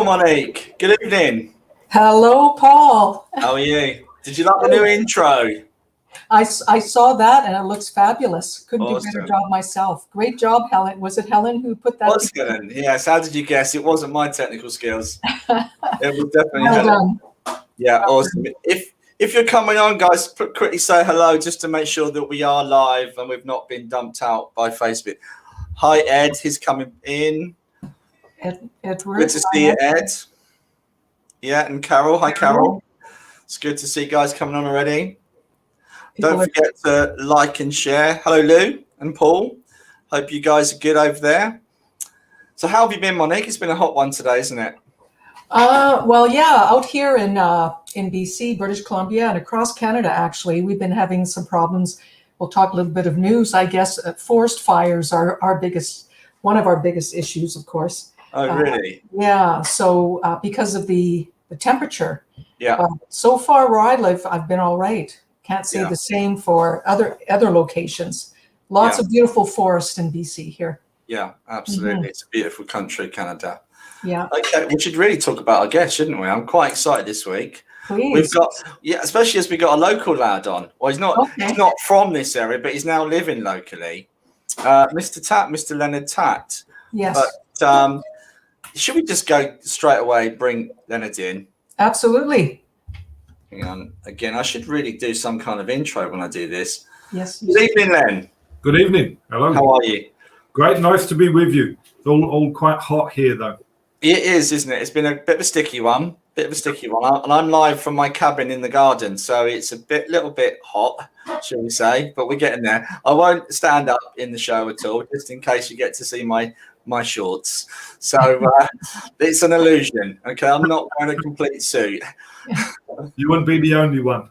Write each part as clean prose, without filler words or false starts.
Monique. Good evening. Hello, Paul. How are you? Did you like the new intro? I saw that and it looks fabulous. Couldn't do a better Awesome. job myself. Great job, Helen. Was it Helen who put that together? Helen? Yes. How did you guess? It wasn't my technical skills. It was definitely Well Helen. done. Yeah, awesome. If you're coming on, guys, quickly say hello just to make sure that we are live and we've not been dumped out by Facebook. Hi, Ed. He's coming in. Edward. Good to see you, Ed. Yeah, and Carol. Hi, Carol. It's good to see you guys coming on already. Don't forget to like and share. Hello, Lou and Paul. Hope you guys are good over there. So how have you been, Monique? It's been a hot one today, isn't it? Well, yeah, out here in BC, British Columbia, and across Canada, actually, we've been having some problems. We'll talk a little bit of news, I guess. Forest fires are one of our biggest issues, of course. Oh, really? Yeah. So because of the temperature. Yeah. So far where I live, I've been all right. Can't say the same for other locations. Lots of beautiful forest in BC here. Yeah, absolutely. Mm-hmm. It's a beautiful country, Canada. Yeah. Okay, we should really talk about our guest, shouldn't we? I'm quite excited this week. Please. We've got, especially as we got a local lad on. Well, he's not from this area, but he's now living locally. Mr. Tatt, Mr. Leonard Tatt. Yes. But should we just go straight away, bring Leonard in? Absolutely. Hang on. Again, I should really do some kind of intro when I do this. Yes. Good evening, Len. Good evening. Hello. How are you? Great. Nice to be with you. It's all quite hot here, though. It is, isn't it? It's been a bit of a sticky one. And I'm live from my cabin in the garden, so it's a little bit hot, shall we say? But we're getting there. I won't stand up in the show at all, just in case you get to see my shorts. So it's an illusion. Okay, I'm not wearing a complete suit. You wouldn't be the only one.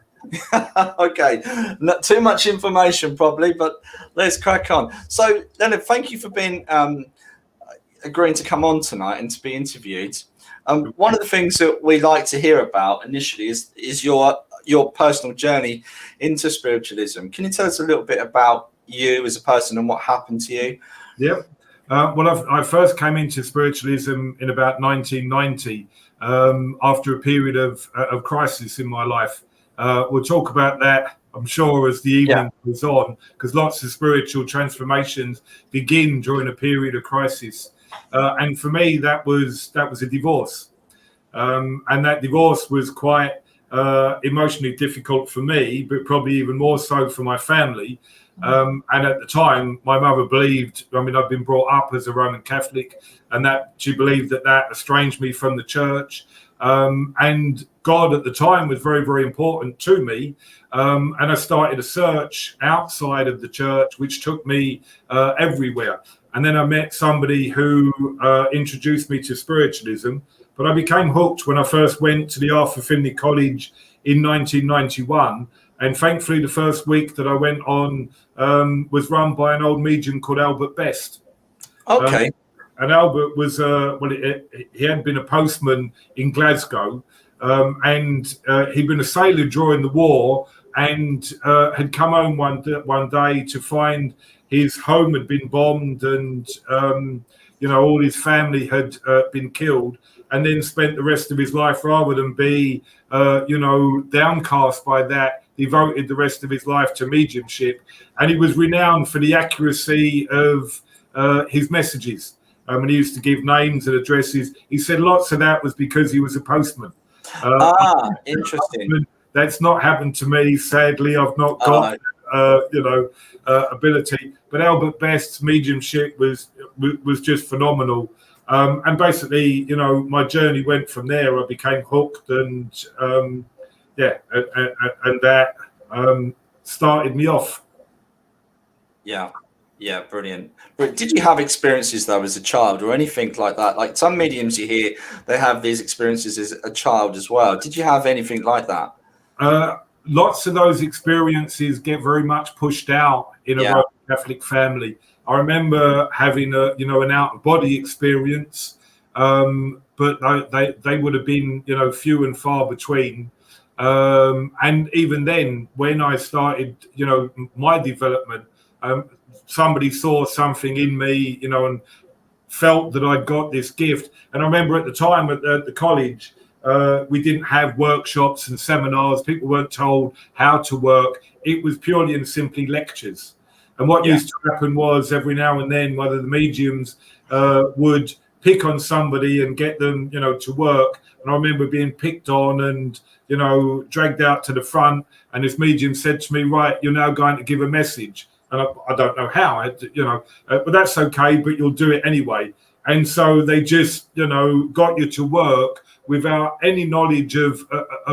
Okay, not too much information probably, but let's crack on. So Leonard, thank you for being agreeing to come on tonight and to be interviewed. One of the things that we like to hear about initially is your personal journey into spiritualism. Can you tell us a little bit about you as a person and what happened to you? Yep. Well, I first came into spiritualism in about 1990 after a period of crisis in my life. We'll talk about that, I'm sure, as the evening goes on, because lots of spiritual transformations begin during a period of crisis. And for me, that was a divorce. And that divorce was quite emotionally difficult for me, but probably even more so for my family. And at the time, my mother believed, I've been brought up as a Roman Catholic, and that she believed that estranged me from the church. And God at the time was very, very important to me. And I started a search outside of the church, which took me everywhere. And then I met somebody who introduced me to spiritualism. But I became hooked when I first went to the Arthur Finlay College in 1991. And thankfully, the first week that I went on was run by an old medium called Albert Best. Okay. And Albert was, he had been a postman in Glasgow, and he'd been a sailor during the war, and had come home one day to find his home had been bombed, and all his family had been killed, and then spent the rest of his life, rather than be downcast by that, devoted the rest of his life to mediumship. And he was renowned for the accuracy of his messages. And he used to give names and addresses. He said lots of that was because he was a postman. Interesting. That's not happened to me, sadly. I've not got ability. But Albert Best's mediumship was just phenomenal. And basically, my journey went from there. I became hooked, and that started me off. Yeah, brilliant. But did you have experiences though as a child or anything like that? Like some mediums you hear, they have these experiences as a child as well. Did you have anything like that? Lots of those experiences get very much pushed out in a Roman Catholic family. I remember having an out-of-body experience, but they would have been few and far between. And even then, when I started my development, somebody saw something in me, and felt that I'd got this gift. And I remember at the time at the college, we didn't have workshops and seminars. People weren't told how to work. It was purely and simply lectures. And what used to happen was every now and then, one of the mediums would pick on somebody and get them, to work. And I remember being picked on and, dragged out to the front. And this medium said to me, right, you're now going to give a message. And I don't know how, but that's okay, but you'll do it anyway. And so they just, got you to work without any knowledge of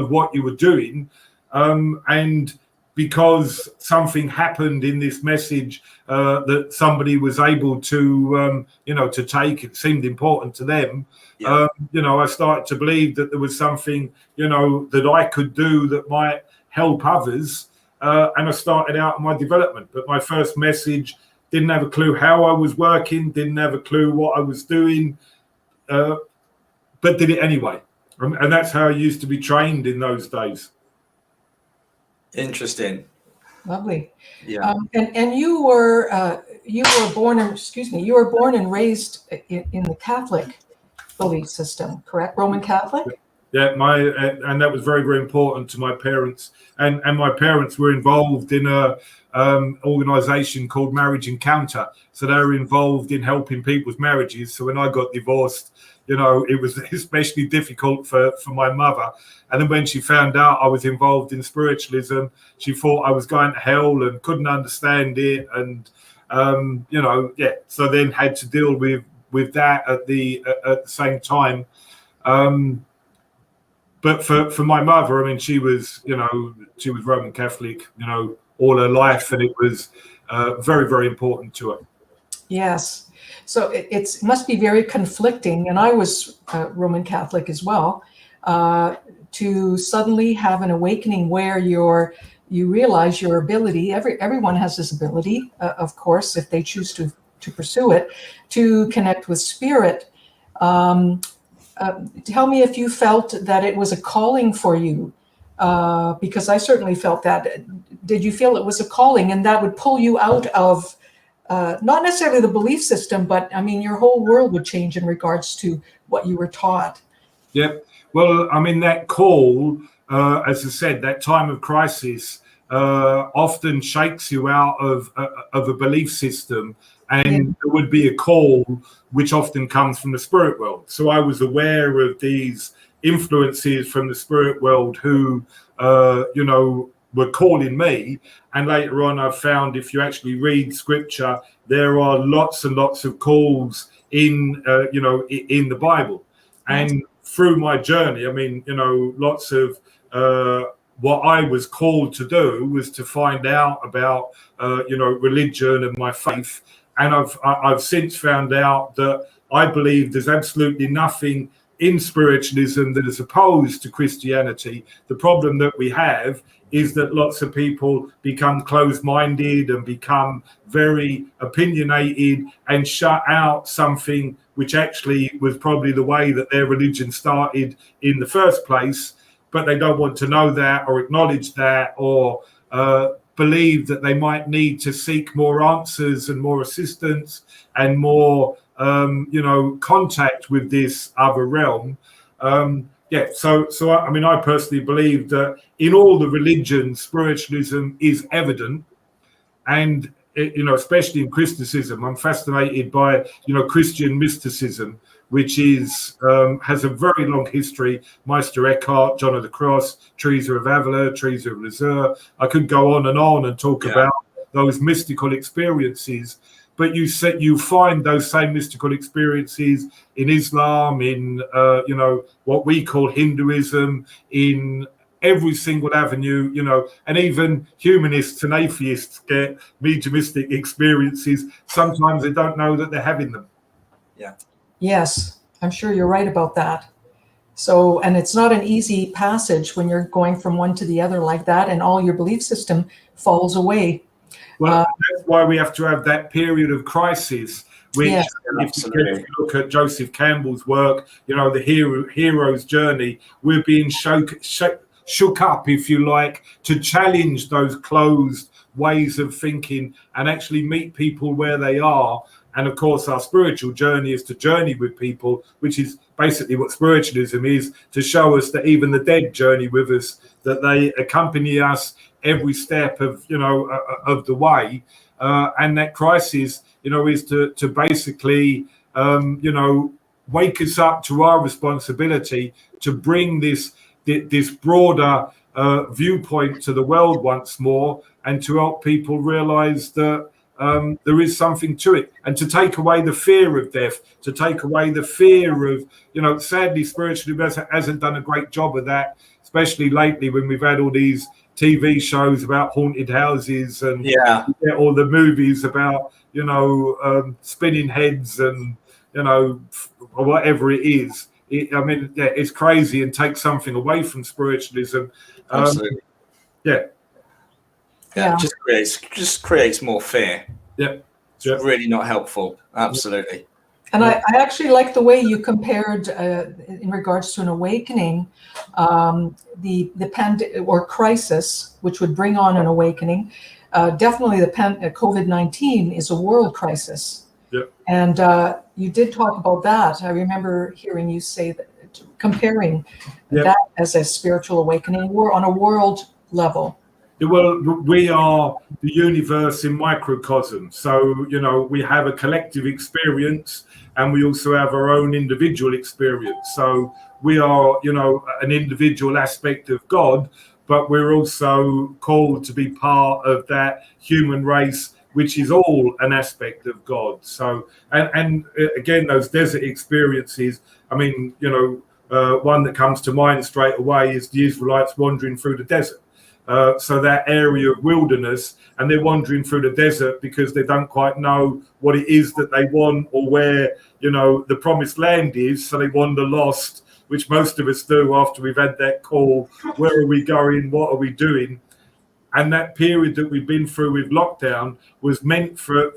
what you were doing. And because something happened in this message that somebody was able to, to take, it seemed important to them. Yeah. I started to believe that there was something, that I could do that might help others. And I started out on my development. But my first message, didn't have a clue how I was working, didn't have a clue what I was doing, but did it anyway. And that's how I used to be trained in those days. Interesting. Lovely. Yeah. And you were born and raised in the Catholic belief system, correct? Roman Catholic? Yeah, and that was very, very important to my parents. And my parents were involved in a organization called Marriage Encounter. So they were involved in helping people's marriages. So when I got divorced, it was especially difficult for my mother. And then when she found out I was involved in spiritualism, she thought I was going to hell and couldn't understand it. And, so then had to deal with that at the same time. But for my mother, I mean, she was Roman Catholic, all her life, and it was very, very important to her. Yes. So it must be very conflicting, and I was Roman Catholic as well, to suddenly have an awakening where you realize your ability. Everyone has this ability, of course, if they choose to pursue it, to connect with spirit. Tell me if you felt that it was a calling for you, because I certainly felt that. Did you feel it was a calling, and that would pull you out of not necessarily the belief system, but I mean, your whole world would change in regards to what you were taught? Yep. Well, I mean, that call, as I said, that time of crisis often shakes you out of a belief system. And there would be a call which often comes from the spirit world. So I was aware of these influences from the spirit world who, were calling me. And later on, I found if you actually read scripture, there are lots and lots of calls in the Bible. And through my journey, I mean, lots of what I was called to do was to find out about, religion and my faith. And I've since found out that I believe there's absolutely nothing in spiritualism that is opposed to Christianity. The problem that we have is that lots of people become closed-minded and become very opinionated and shut out something which actually was probably the way that their religion started in the first place, but they don't want to know that or acknowledge that or believe that they might need to seek more answers and more assistance and more, contact with this other realm. So I mean, I personally believe that in all the religions, spiritualism is evident, and especially in Christianism, I'm fascinated by Christian mysticism, which is has a very long history. Meister Eckhart, John of the Cross, Teresa of Avila, Teresa of Lisieux. I could go on and talk about those mystical experiences. But you find those same mystical experiences in Islam, in what we call Hinduism, in every single avenue, and even humanists and atheists get mediumistic experiences. Sometimes they don't know that they're having them. Yeah. Yes, I'm sure you're right about that. So, and it's not an easy passage when you're going from one to the other like that, and all your belief system falls away. Well, that's why we have to have that period of crisis, which if you look at Joseph Campbell's work, the hero's journey, we're being shook up, if you like, to challenge those closed ways of thinking and actually meet people where they are And of course, our spiritual journey is to journey with people, which is basically what spiritualism is, to show us that even the dead journey with us, that they accompany us every step of, of the way. And that crisis, is to basically, wake us up to our responsibility to bring this broader viewpoint to the world once more, and to help people realize that there is something to it, and to take away the fear of death, to take away the fear of, sadly, spiritualism hasn't done a great job of that, especially lately when we've had all these TV shows about haunted houses and all the movies about, spinning heads and, whatever it is. It's crazy and takes something away from spiritualism. Absolutely. Yeah. Just creates more fear. It's really not helpful. Absolutely. And I actually like the way you compared in regards to an awakening, the pandemic or crisis, which would bring on an awakening. Definitely the COVID-19 is a world crisis. And you did talk about that. I remember hearing you say that, comparing that as a spiritual awakening. We're on a world level. Well, we are the universe in microcosm. So, we have a collective experience, and we also have our own individual experience. So we are, an individual aspect of God, but we're also called to be part of that human race, which is all an aspect of God. So, and again, those desert experiences, one that comes to mind straight away is the Israelites wandering through the desert. So that area of wilderness, and they're wandering through the desert because they don't quite know what it is that they want, or where, the promised land is. So they wander lost, which most of us do after we've had that call. Where are we going? What are we doing? And that period that we've been through with lockdown was meant for,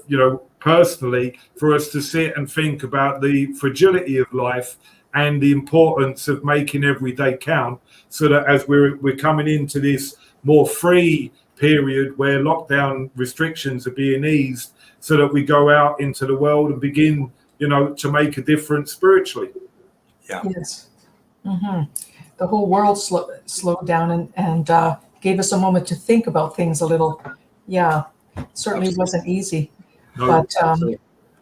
personally, for us to sit and think about the fragility of life and the importance of making every day count, so that as we're coming into this more free period where lockdown restrictions are being eased, so that we go out into the world and begin, to make a difference spiritually. Yes. Mm-hmm. The whole world slowed down and gave us a moment to think about things a little. Certainly wasn't easy. But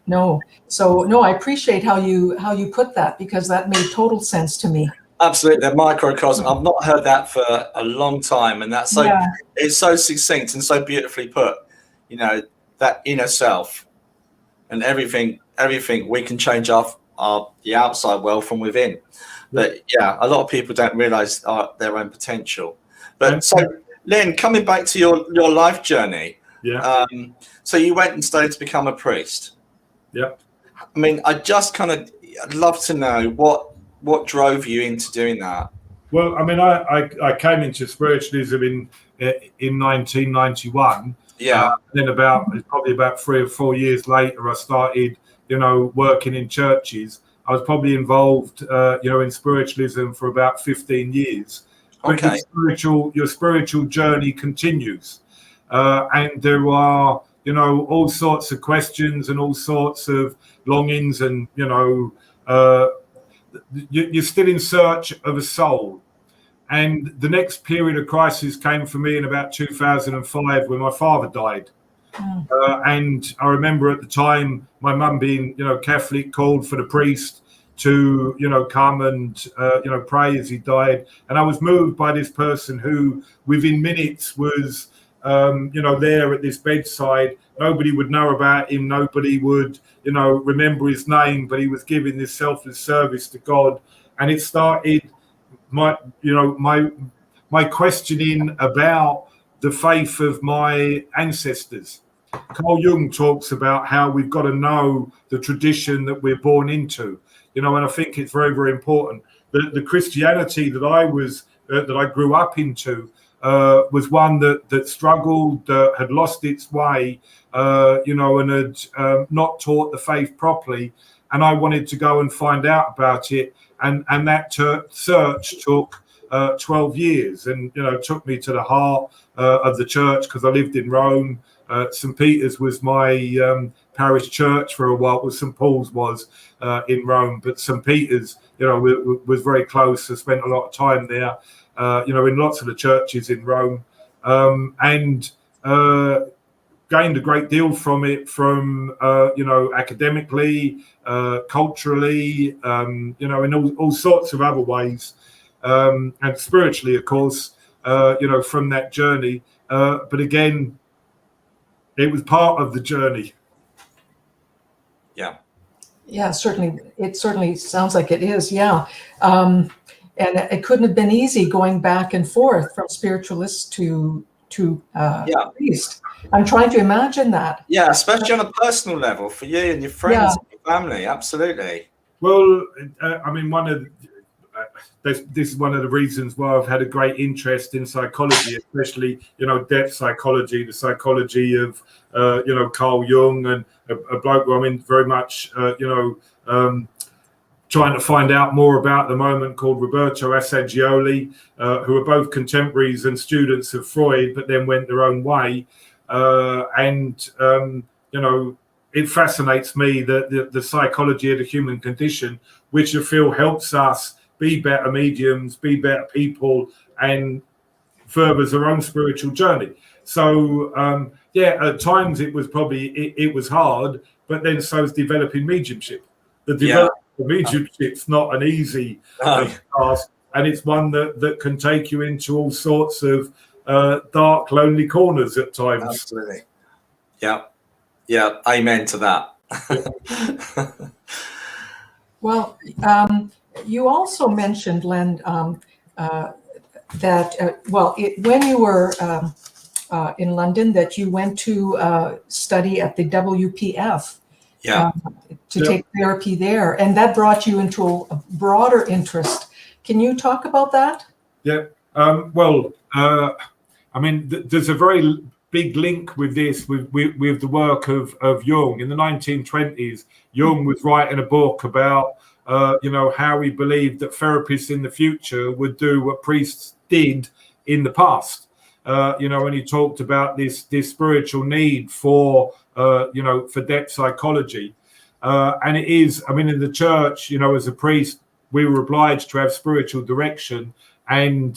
no. So no, I appreciate how you put that, because that made total sense to me. Absolutely, the microcosm. I've not heard that for a long time, and that's so it's so succinct and so beautifully put. That inner self, and everything we can change the outside world from within. But a lot of people don't realize their own potential. But so, Len, coming back to your life journey, so you went and studied to become a priest. I'd love to know what drove you into doing that. Well, I came into spiritualism in 1991. Then probably about 3 or 4 years later, I started, working in churches. I was probably involved, in spiritualism for about 15 years. Okay. Your spiritual journey continues, and there are, all sorts of questions and all sorts of longings, and you're still in search of a soul. And the next period of crisis came for me in about 2005 when my father died. And I remember at the time my mum, being Catholic, called for the priest to come and pray as he died. And I was moved by this person who within minutes was there at this bedside. Nobody would know about him, nobody would remember his name, but he was giving this selfless service to God. And it started my questioning about the faith of my ancestors. Carl Jung talks about how we've got to know the tradition that we're born into, and I think it's very, very important. The Christianity that I grew up into was one that struggled, had lost its way, and had not taught the faith properly. And I wanted to go and find out about it. And that search took 12 years, and took me to the heart of the church, because I lived in Rome. St. Peter's was my parish church for a while. Well, St. Paul's was in Rome, but St. Peter's, was very close. I spent a lot of time there, in lots of the churches in Rome, and gained a great deal from it, from academically, culturally, in all sorts of other ways, and spiritually, of course, from that journey. But again, it was part of the journey. Yeah. Yeah, certainly. It certainly sounds like it is. Yeah. And it couldn't have been easy going back and forth from spiritualist to priest. I'm trying to imagine that. Yeah, especially on a personal level for you and your friends and your family. Absolutely. Well, this is one of the reasons why I've had a great interest in psychology, especially, depth psychology, the psychology of, Carl Jung, and a bloke who I'm very much, trying to find out more about at the moment, called Roberto Assagioli, who are both contemporaries and students of Freud, but then went their own way. It fascinates me that the psychology of the human condition, which I feel helps us be better mediums, be better people, and furthers our own spiritual journey. So, at times it was it was hard, but then so is developing mediumship. The development of mediumship's not an easy task, and it's one that can take you into all sorts of dark, lonely corners at times. Absolutely. Yeah. Amen to that. Well, you also mentioned, Len, that when you were in London, that you went to study at the WPF. To take therapy there, and that brought you into a broader interest. Can you talk about that? Yeah. There's a very big link with this, with the work of Jung. In the 1920s, Jung was writing a book about, how he believed that therapists in the future would do what priests did in the past. And he talked about this spiritual need for depth psychology. And it is, in the church, as a priest, we were obliged to have spiritual direction, and,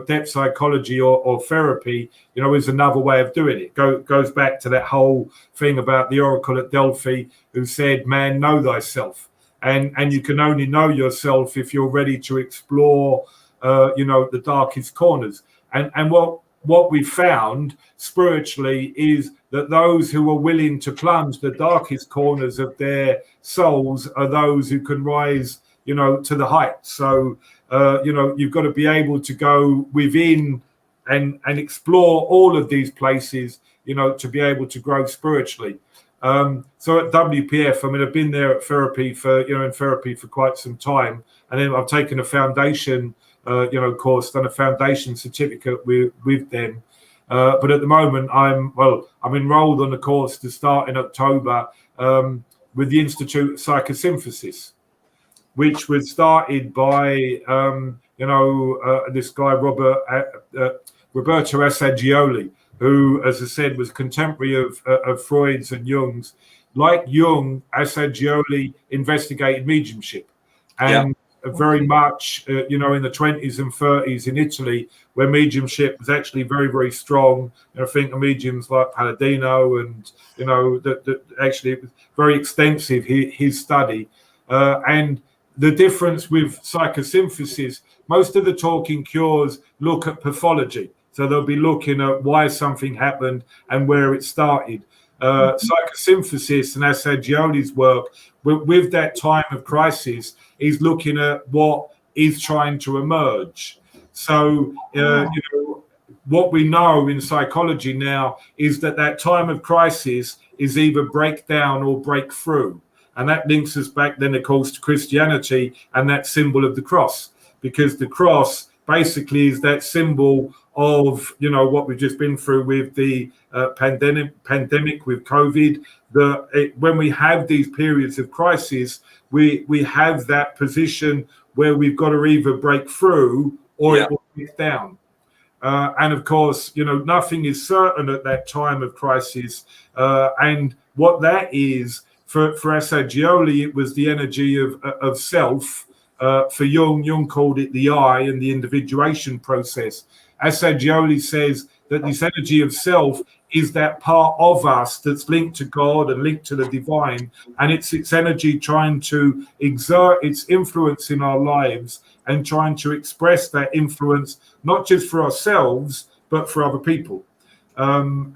depth psychology or therapy, is another way of doing it. Goes back to that whole thing about the oracle at Delphi, who said, man, know thyself. And you can only know yourself if you're ready to explore, the darkest corners. And what we found spiritually is that those who are willing to plunge the darkest corners of their souls are those who can rise, to the heights. So, you've got to be able to go within and explore all of these places, to be able to grow spiritually. So at WPF, I've been there at therapy in therapy for quite some time. And then I've taken a foundation, course, done a foundation certificate with them. But at the moment, I'm enrolled on the course to start in October with the Institute of Psychosynthesis, which was started by, this guy, Roberto Assagioli, who, as I said, was contemporary of Freud's and Jung's. Like Jung, Assagioli investigated mediumship. And very much, in the 20s and 30s in Italy, where mediumship was actually very, very strong. I think of mediums like Palladino, and, actually it was very extensive, his study. And the difference with psychosynthesis, most of the talking cures look at pathology. So they'll be looking at why something happened and where it started. Psychosynthesis and Assagioli's work with that time of crisis is looking at what is trying to emerge. So, what we know in psychology now is that time of crisis is either breakdown or breakthrough. And that links us back then, of course, to Christianity and that symbol of the cross, because the cross basically is that symbol of, what we've just been through with the pandemic with COVID, when we have these periods of crisis, we have that position where we've got to either break through or it will break down. And of course, nothing is certain at that time of crisis. And what that is, for Assagioli, it was the energy of self. For Jung called it the I and the individuation process. Assagioli says that this energy of self is that part of us that's linked to God and linked to the divine, and it's its energy trying to exert its influence in our lives and trying to express that influence not just for ourselves but for other people. So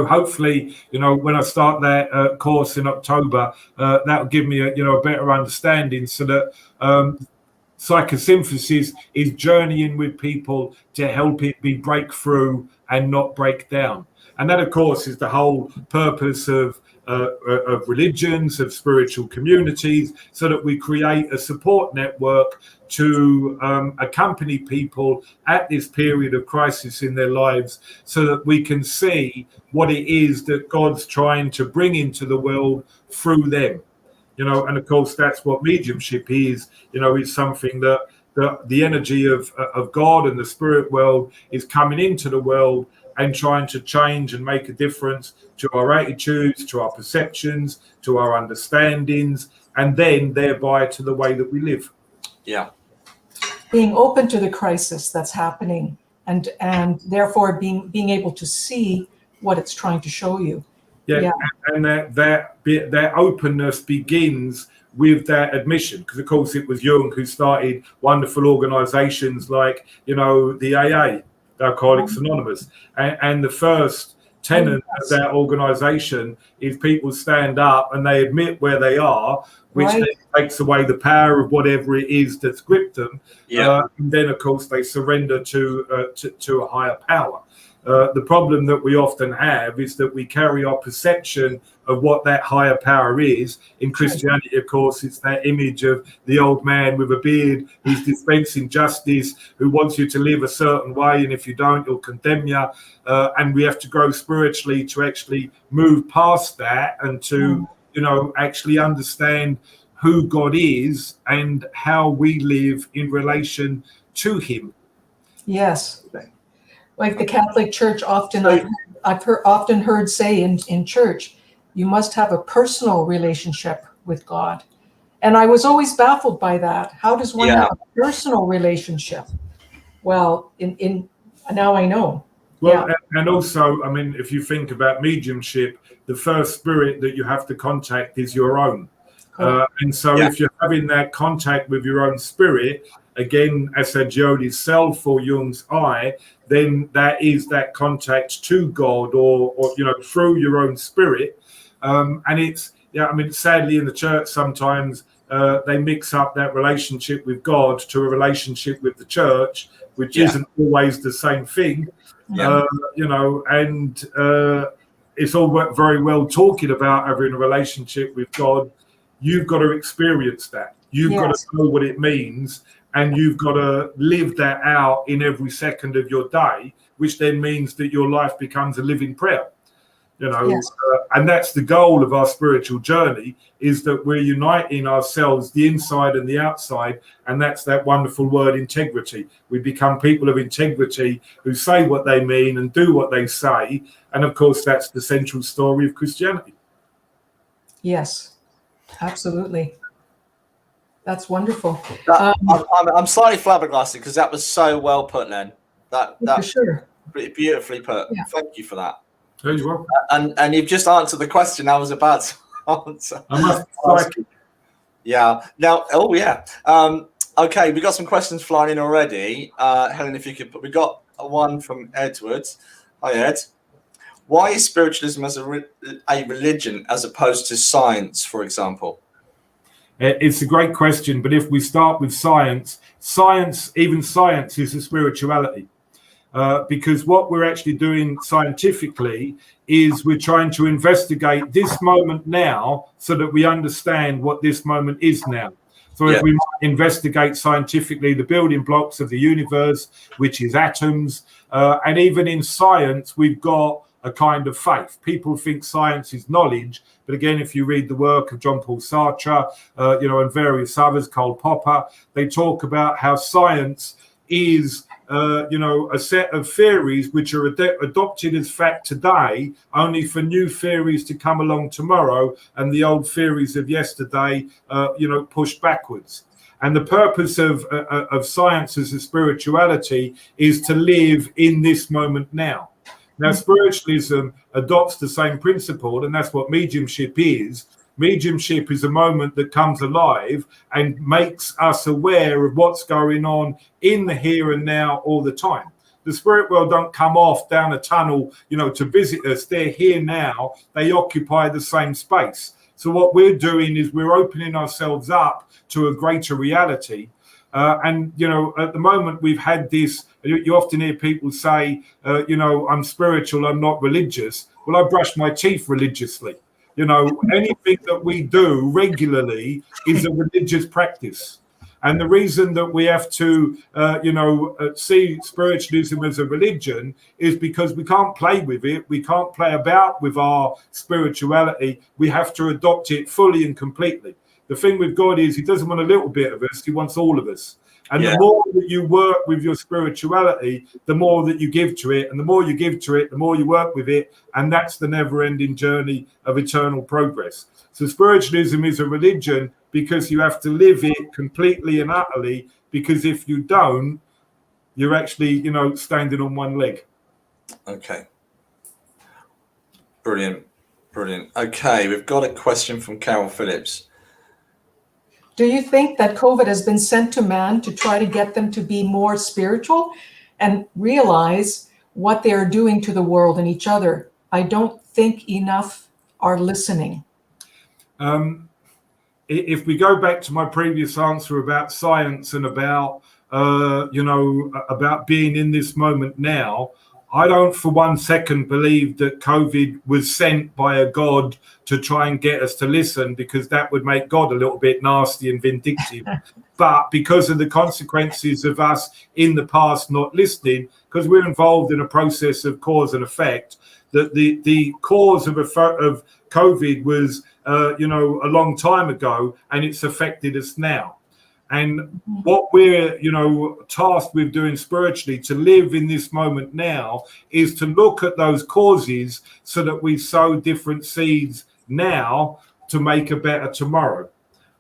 hopefully, when I start that course in October, that will give me a better understanding, so that psychosynthesis is journeying with people to help it be breakthrough and not break down. And that, of course, is the whole purpose of religions, of spiritual communities, so that we create a support network to accompany people at this period of crisis in their lives, so that we can see what it is that God's trying to bring into the world through them. And of course, that's what mediumship is. It's something that the energy of God and the spirit world is coming into the world and trying to change and make a difference to our attitudes, to our perceptions, to our understandings, and then thereby to the way that we live. Yeah. Being open to the crisis that's happening, and therefore being able to see what it's trying to show you. Yeah. And that openness begins with that admission, because of course it was Jung who started wonderful organizations like the AA, Alcoholics Anonymous, and the first tenet of that organization is people stand up and they admit where they are, which then takes away the power of whatever it is that's gripped them. And then of course they surrender to a higher power. The problem that we often have is that we carry our perception of what that higher power is. In Christianity, of course, it's that image of the old man with a beard who's dispensing justice, who wants you to live a certain way, and if you don't, he'll condemn you. And we have to grow spiritually to actually move past that and to, actually understand who God is and how we live in relation to him. Yes. Like the Catholic Church often, I've often heard say in church, you must have a personal relationship with God. And I was always baffled by that. How does one have a personal relationship? Well, now I know. Well, and also, I mean, if you think about mediumship, the first spirit that you have to contact is your own. And so if you're having that contact with your own spirit, again, Assagioli's self or Jung's I, then that is that contact to God or through your own spirit. And it's, sadly in the church sometimes they mix up that relationship with God to a relationship with the church, which isn't always the same thing. And it's all very well talking about having a relationship with God. You've got to experience that. You've got to know what it means. And you've got to live that out in every second of your day, which then means that your life becomes a living prayer. And that's the goal of our spiritual journey, is that we're uniting ourselves, the inside and the outside. And that's that wonderful word, integrity. We become people of integrity who say what they mean and do what they say. And of course, that's the central story of Christianity. Yes, absolutely. That's wonderful. I'm slightly flabbergasted because that was so well put, Len. That for sure. Beautifully put. Yeah. Thank you for that. There you are. And you've just answered the question I was about to answer. Yeah. Now, okay, we got some questions flying in already. Helen, if you could, we got one from Edward. Hi, Ed. Why is spiritualism as a religion as opposed to science, for example? It's a great question, but if we start with science is a spirituality. Because what we're actually doing scientifically is we're trying to investigate this moment now so that we understand what this moment is now. So if we might investigate scientifically the building blocks of the universe, which is atoms, and even in science, we've got a kind of faith. People think science is knowledge, but again, if you read the work of Jean-Paul Sartre, and various others, Karl Popper, they talk about how science is a set of theories which are adopted as fact today, only for new theories to come along tomorrow, and the old theories of yesterday, pushed backwards. And the purpose of science as a spirituality is to live in this moment now. Now, spiritualism adopts the same principle, and that's what mediumship is. Mediumship is a moment that comes alive and makes us aware of what's going on in the here and now all the time. The spirit world don't come off down a tunnel, to visit us. They're here now. They occupy the same space. So what we're doing is we're opening ourselves up to a greater reality. And at the moment we've had this, you often hear people say, I'm spiritual, I'm not religious. Well, I brush my teeth religiously. Anything that we do regularly is a religious practice. And the reason that we have to, see spiritualism as a religion is because we can't play with it. We can't play about with our spirituality. We have to adopt it fully and completely. The thing with God is he doesn't want a little bit of us. He wants all of us. And the more that you work with your spirituality, the more that you give to it. And the more you give to it, the more you work with it. And that's the never-ending journey of eternal progress. So spiritualism is a religion because you have to live it completely and utterly, because if you don't, you're actually, standing on one leg. Okay. Brilliant. Okay, we've got a question from Carol Phillips. Do you think that COVID has been sent to man to try to get them to be more spiritual and realize what they are doing to the world and each other? I don't think enough are listening. If we go back to my previous answer about science and about, about being in this moment now, I don't for 1 second believe that COVID was sent by a God to try and get us to listen, because that would make God a little bit nasty and vindictive. But because of the consequences of us in the past not listening, because we're involved in a process of cause and effect, that the cause of COVID was, a long time ago, and it's affected us now. And what we're, tasked with doing spiritually to live in this moment now is to look at those causes so that we sow different seeds now to make a better tomorrow.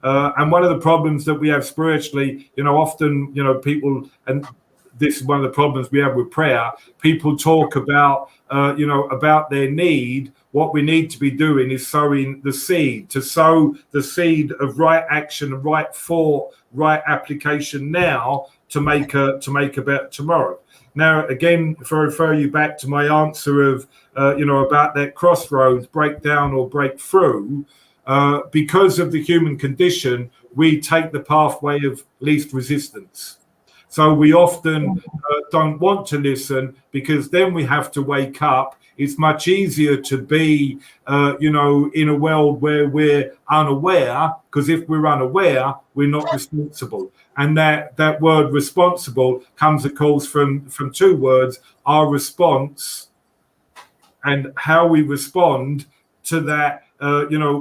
And one of the problems that we have spiritually, often, people, and this is one of the problems we have with prayer, people talk about, about their need. What we need to be doing is sowing the seed, to sow the seed of right action, right thought, right application now to make a better tomorrow. Now, again, if I refer you back to my answer of, about that crossroads, break down or break through, because of the human condition, we take the pathway of least resistance. So we often don't want to listen, because then we have to wake up. It's much easier to be, in a world where we're unaware, because if we're unaware, we're not responsible. And that word responsible comes, of course, from two words: our response and how we respond to that,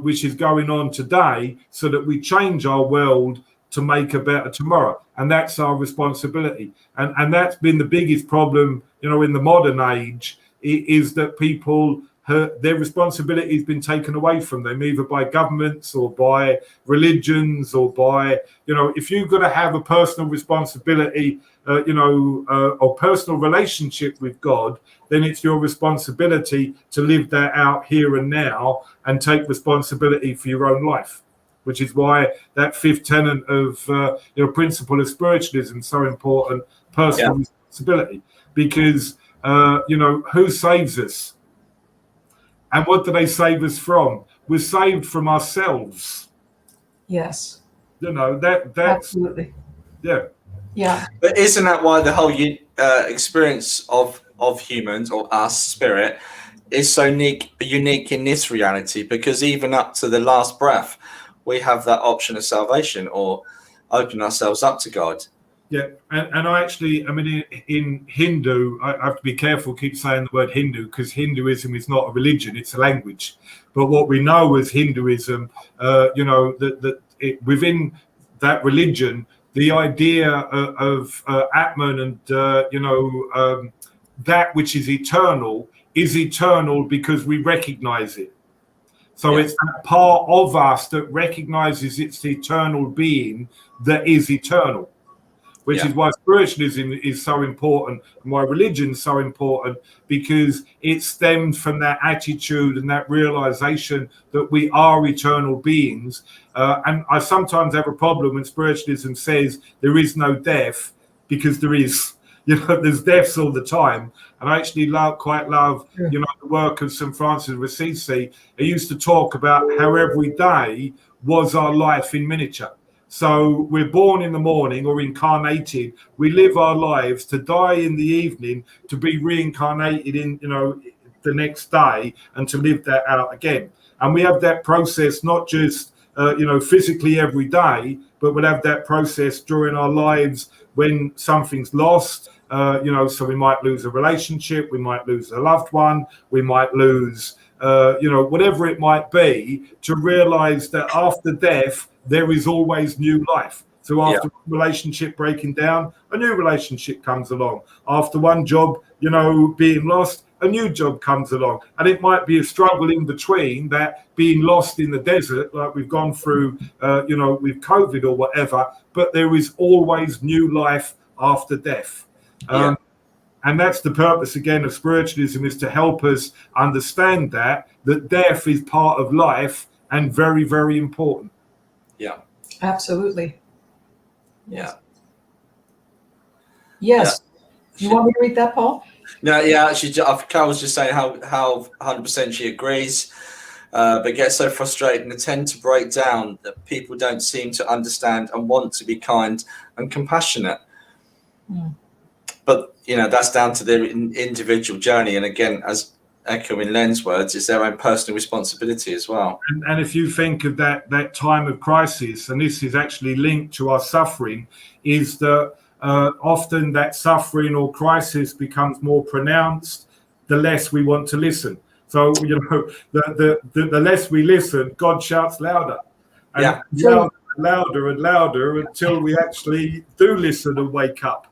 which is going on today, so that we change our world to make a better tomorrow. And that's our responsibility. And that's been the biggest problem, in the modern age, is that people, their responsibility has been taken away from them, either by governments or by religions or by, if you've got to have a personal responsibility, or personal relationship with God, then it's your responsibility to live that out here and now and take responsibility for your own life, which is why that fifth tenet of, principle of spiritualism is so important, personal responsibility, because who saves us? And what do they save us from? We're saved from ourselves. Yes. That's absolutely. Yeah. But isn't that why the whole experience of humans, or our spirit, is so unique in this reality? Because even up to the last breath, we have that option of salvation or open ourselves up to God. Yeah, and I actually, in Hindu, I have to be careful, keep saying the word Hindu, because Hinduism is not a religion, it's a language. But what we know as Hinduism, that within that religion, the idea of Atman and that which is eternal because we recognize it. So it's that part of us that recognizes its eternal being that is eternal, which is why spiritualism is so important and why religion is so important, because it stems from that attitude and that realization that we are eternal beings. And I sometimes have a problem when spiritualism says there is no death, because there is. There's deaths all the time. And I actually quite love, the work of St. Francis of Assisi. He used to talk about how every day was our life in miniature. So we're born in the morning or incarnated. We live our lives to die in the evening, to be reincarnated in, the next day, and to live that out again. And we have that process not just, physically every day, but we'll have that process during our lives when something's lost. So we might lose a relationship, we might lose a loved one, we might lose, whatever it might be, to realize that after death, there is always new life. So after relationship breaking down, a new relationship comes along. After one job, being lost, a new job comes along. And it might be a struggle in between, that being lost in the desert, like we've gone through, with COVID or whatever, but there is always new life after death. And that's the purpose, again, of spiritualism, is to help us understand that death is part of life and very, very important. Yeah. Absolutely. Yeah. Yes. You want me to read that, Paul? No, actually, Carol was just saying how 100% she agrees, but gets so frustrated and tend to break down that people don't seem to understand and want to be kind and compassionate. But, that's down to their individual journey. And again, as echoing Len's words, it's their own personal responsibility as well. And if you think of that time of crisis, and this is actually linked to our suffering, is that often that suffering or crisis becomes more pronounced the less we want to listen. So, the less we listen, God shouts louder. And louder and louder until we actually do listen and wake up.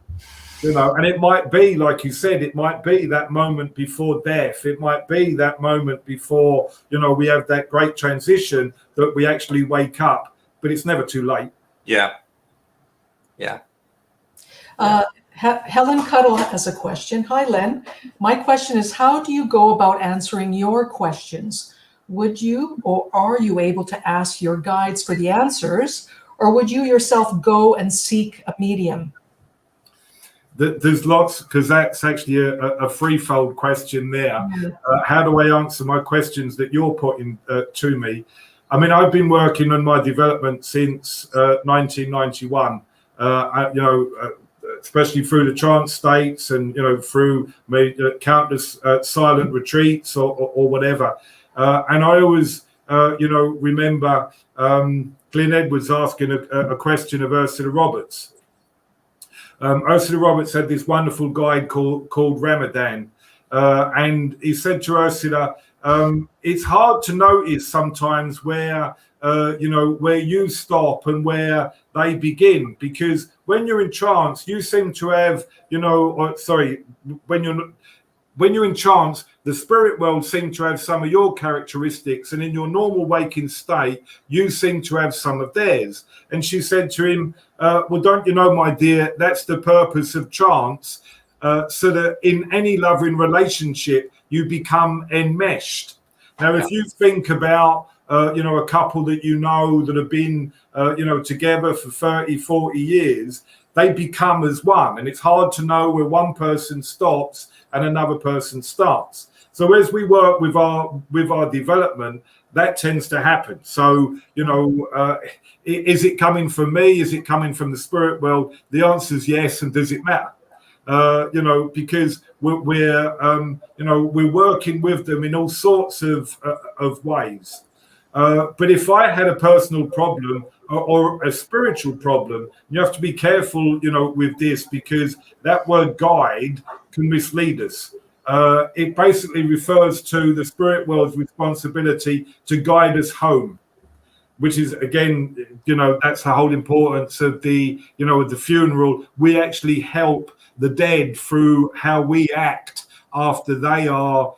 And it might be, like you said, it might be that moment before death. It might be that moment before, we have that great transition that we actually wake up, but it's never too late. Yeah. Helen Cuddle has a question. Hi, Len. My question is, how do you go about answering your questions? Would you, or are you able to ask your guides for the answers, or would you yourself go and seek a medium? There's lots, because that's actually a threefold question there. How do I answer my questions that you're putting to me? I mean, I've been working on my development since 1991, especially through the trance states and, through countless silent retreats or whatever. And I always, remember Glyn Edwards asking a question of Ursula Roberts. Ursula Roberts had this wonderful guide called Ramadan, and he said to Ursula, it's hard to notice sometimes where you stop and where they begin, because when you're in trance, you seem to have, when you're in trance, the spirit world seems to have some of your characteristics, and in your normal waking state, you seem to have some of theirs. And she said to him, well, don't you know, my dear, that's the purpose of trance, so that in any loving relationship, you become enmeshed. Now, if you think about, a couple that that have been, together for 30, 40 years, they become as one. And it's hard to know where one person stops and another person starts. So as we work with our development, that tends to happen. So, is it coming from me? Is it coming from the spirit world? The answer is yes. And does it matter? Because we're working with them in all sorts of ways. But if I had a personal problem or a spiritual problem, you have to be careful, with this, because that word guide can mislead us. It basically refers to the spirit world's responsibility to guide us home. which is, again, that's the whole importance of the funeral. We actually help the dead through how we act after they are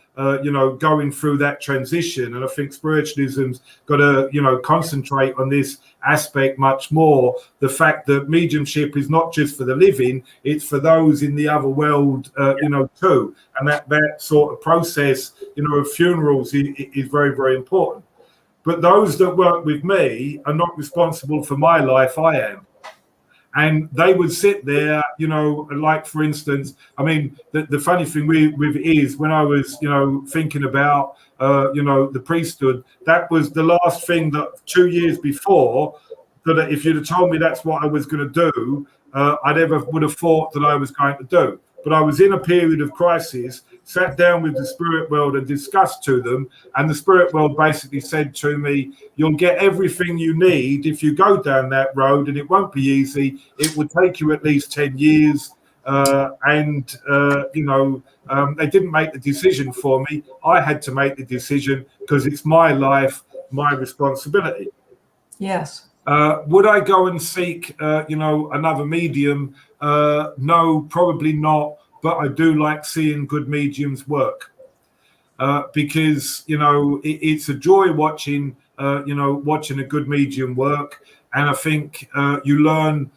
going through that transition. And I think spiritualism's got to concentrate on this aspect much more, the fact that mediumship is not just for the living, it's for those in the other world too. And that sort of process of funerals is very, very important. But those that work with me are not responsible for my life, I am. And they would sit there, like, for instance, I mean, the funny thing with it is, when I was, thinking about, the priesthood, that was the last thing that 2 years before, that if you'd have told me that's what I was going to do, I'd ever would have thought that I was going to do. But I was in a period of crisis, sat down with the spirit world and discussed to them. And the spirit world basically said to me, you'll get everything you need if you go down that road, and it won't be easy. It will take you at least 10 years. They didn't make the decision for me. I had to make the decision because it's my life, my responsibility. Yes. Would I go and seek, another medium? No, probably not. But I do like seeing good mediums work because, it's a joy watching a good medium work. And I think you learn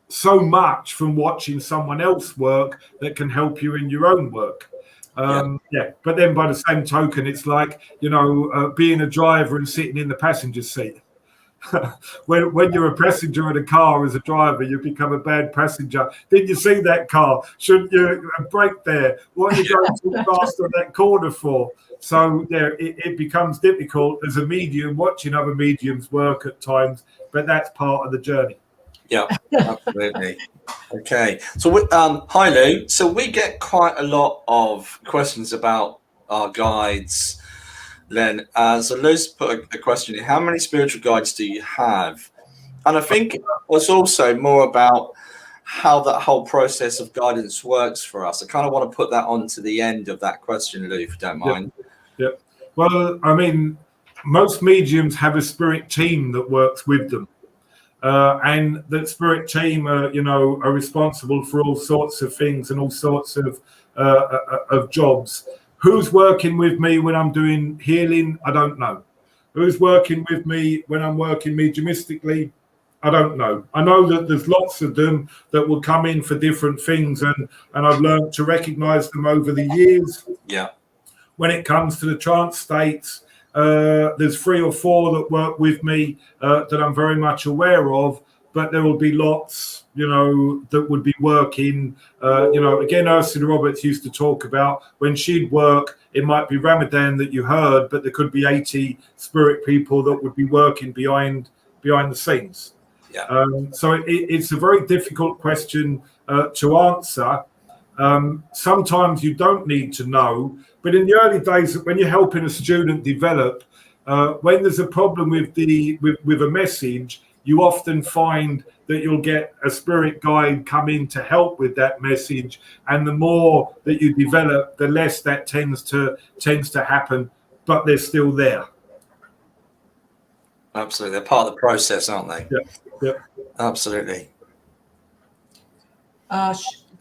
so much from watching someone else work that can help you in your own work. But then by the same token, it's like, being a driver and sitting in the passenger seat. when you're a passenger in a car as a driver, you become a bad passenger. Did you see that car? Shouldn't you brake there? What are you going too fast on that corner for? So it becomes difficult as a medium watching other mediums work at times, but that's part of the journey. Yeah, absolutely. Okay. So, hi Lou. So we get quite a lot of questions about our guides, Len. So Lou's put a question here: how many spiritual guides do you have? And I think it's also more about how that whole process of guidance works for us. I kind of want to put that on to the end of that question, Lou, if you don't mind. Yep. Well, I mean, most mediums have a spirit team that works with them. And that spirit team are responsible for all sorts of things and all sorts of jobs. Who's working with me when I'm doing healing? I don't know. Who's working with me when I'm working mediumistically? I don't know. I know that there's lots of them that will come in for different things, and I've learned to recognize them over the years. Yeah. When it comes to the trance states, there's 3 or 4 that work with me that I'm very much aware of, but there will be lots, that would be working. Again, Ursula Roberts used to talk about when she'd work, it might be Ramadan that you heard, but there could be 80 spirit people that would be working behind the scenes. Yeah. So it's a very difficult question to answer. Sometimes you don't need to know, but in the early days, when you're helping a student develop, when there's a problem with a message, you often find that you'll get a spirit guide come in to help with that message, and the more that you develop, the less that tends to happen, but they're still there. Absolutely, they're part of the process, aren't they? Yeah. Absolutely.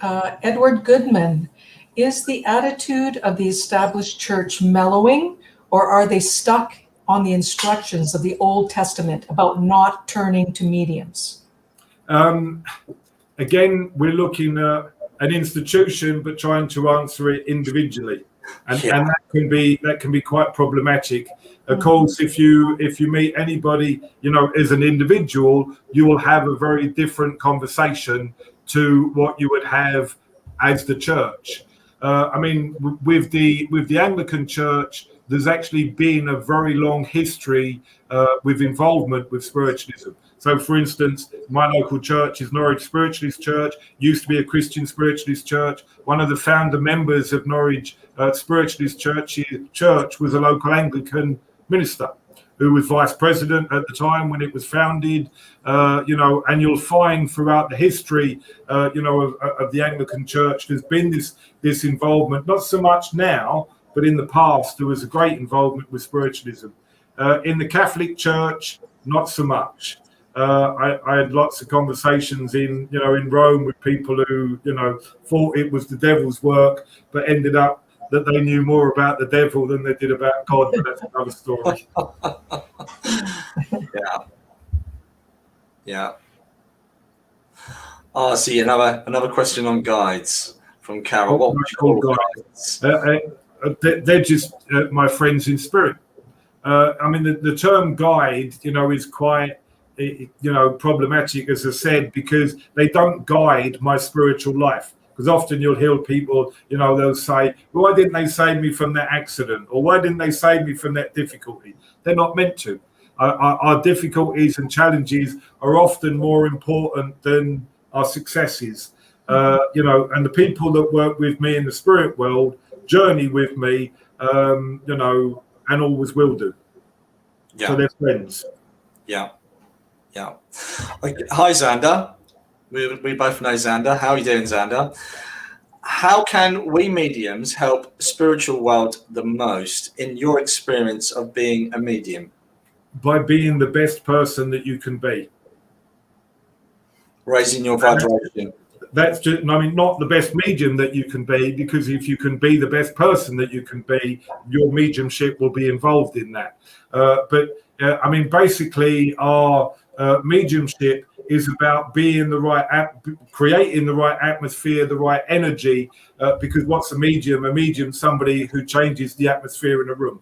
Edward Goodman, is the attitude of the established church mellowing, or are they stuck on the instructions of the Old Testament about not turning to mediums? Again, we're looking at an institution, but trying to answer it individually, and that can be quite problematic. Of course, if you meet anybody, as an individual, you will have a very different conversation to what you would have as the church. I mean, with the Anglican Church, there's actually been a very long history with involvement with spiritualism. So, for instance, my local church is Norwich Spiritualist Church, used to be a Christian Spiritualist church. One of the founder members of Norwich Spiritualist Church was a local Anglican minister who was vice president at the time when it was founded. And you'll find throughout the history, of the Anglican Church, there's been this involvement, not so much now, but in the past, there was a great involvement with spiritualism. In the Catholic Church, not so much. I had lots of conversations in Rome with people who thought it was the devil's work, but ended up that they knew more about the devil than they did about God. But that's another story. Yeah. Oh, I see another question on guides from Carol. What would you call guides? They're just my friends in spirit. I mean, the term guide, is quite, problematic, as I said, because they don't guide my spiritual life. Because often you'll hear people, they'll say, why didn't they save me from that accident? Or why didn't they save me from that difficulty? They're not meant to. Our difficulties and challenges are often more important than our successes. And the people that work with me in the spirit world journey with me, and always will do. Yeah. So they're friends. Yeah. Okay. Hi, Xander. We both know Xander. How are you doing, Xander? How can we mediums help spiritual world the most in your experience of being a medium? By being the best person that you can be. Raising your vibration. That's just, not the best medium that you can be, because if you can be the best person that you can be, your mediumship will be involved in that. Basically, our mediumship is about being the right, creating the right atmosphere, the right energy, because what's a medium? A medium, somebody who changes the atmosphere in a room.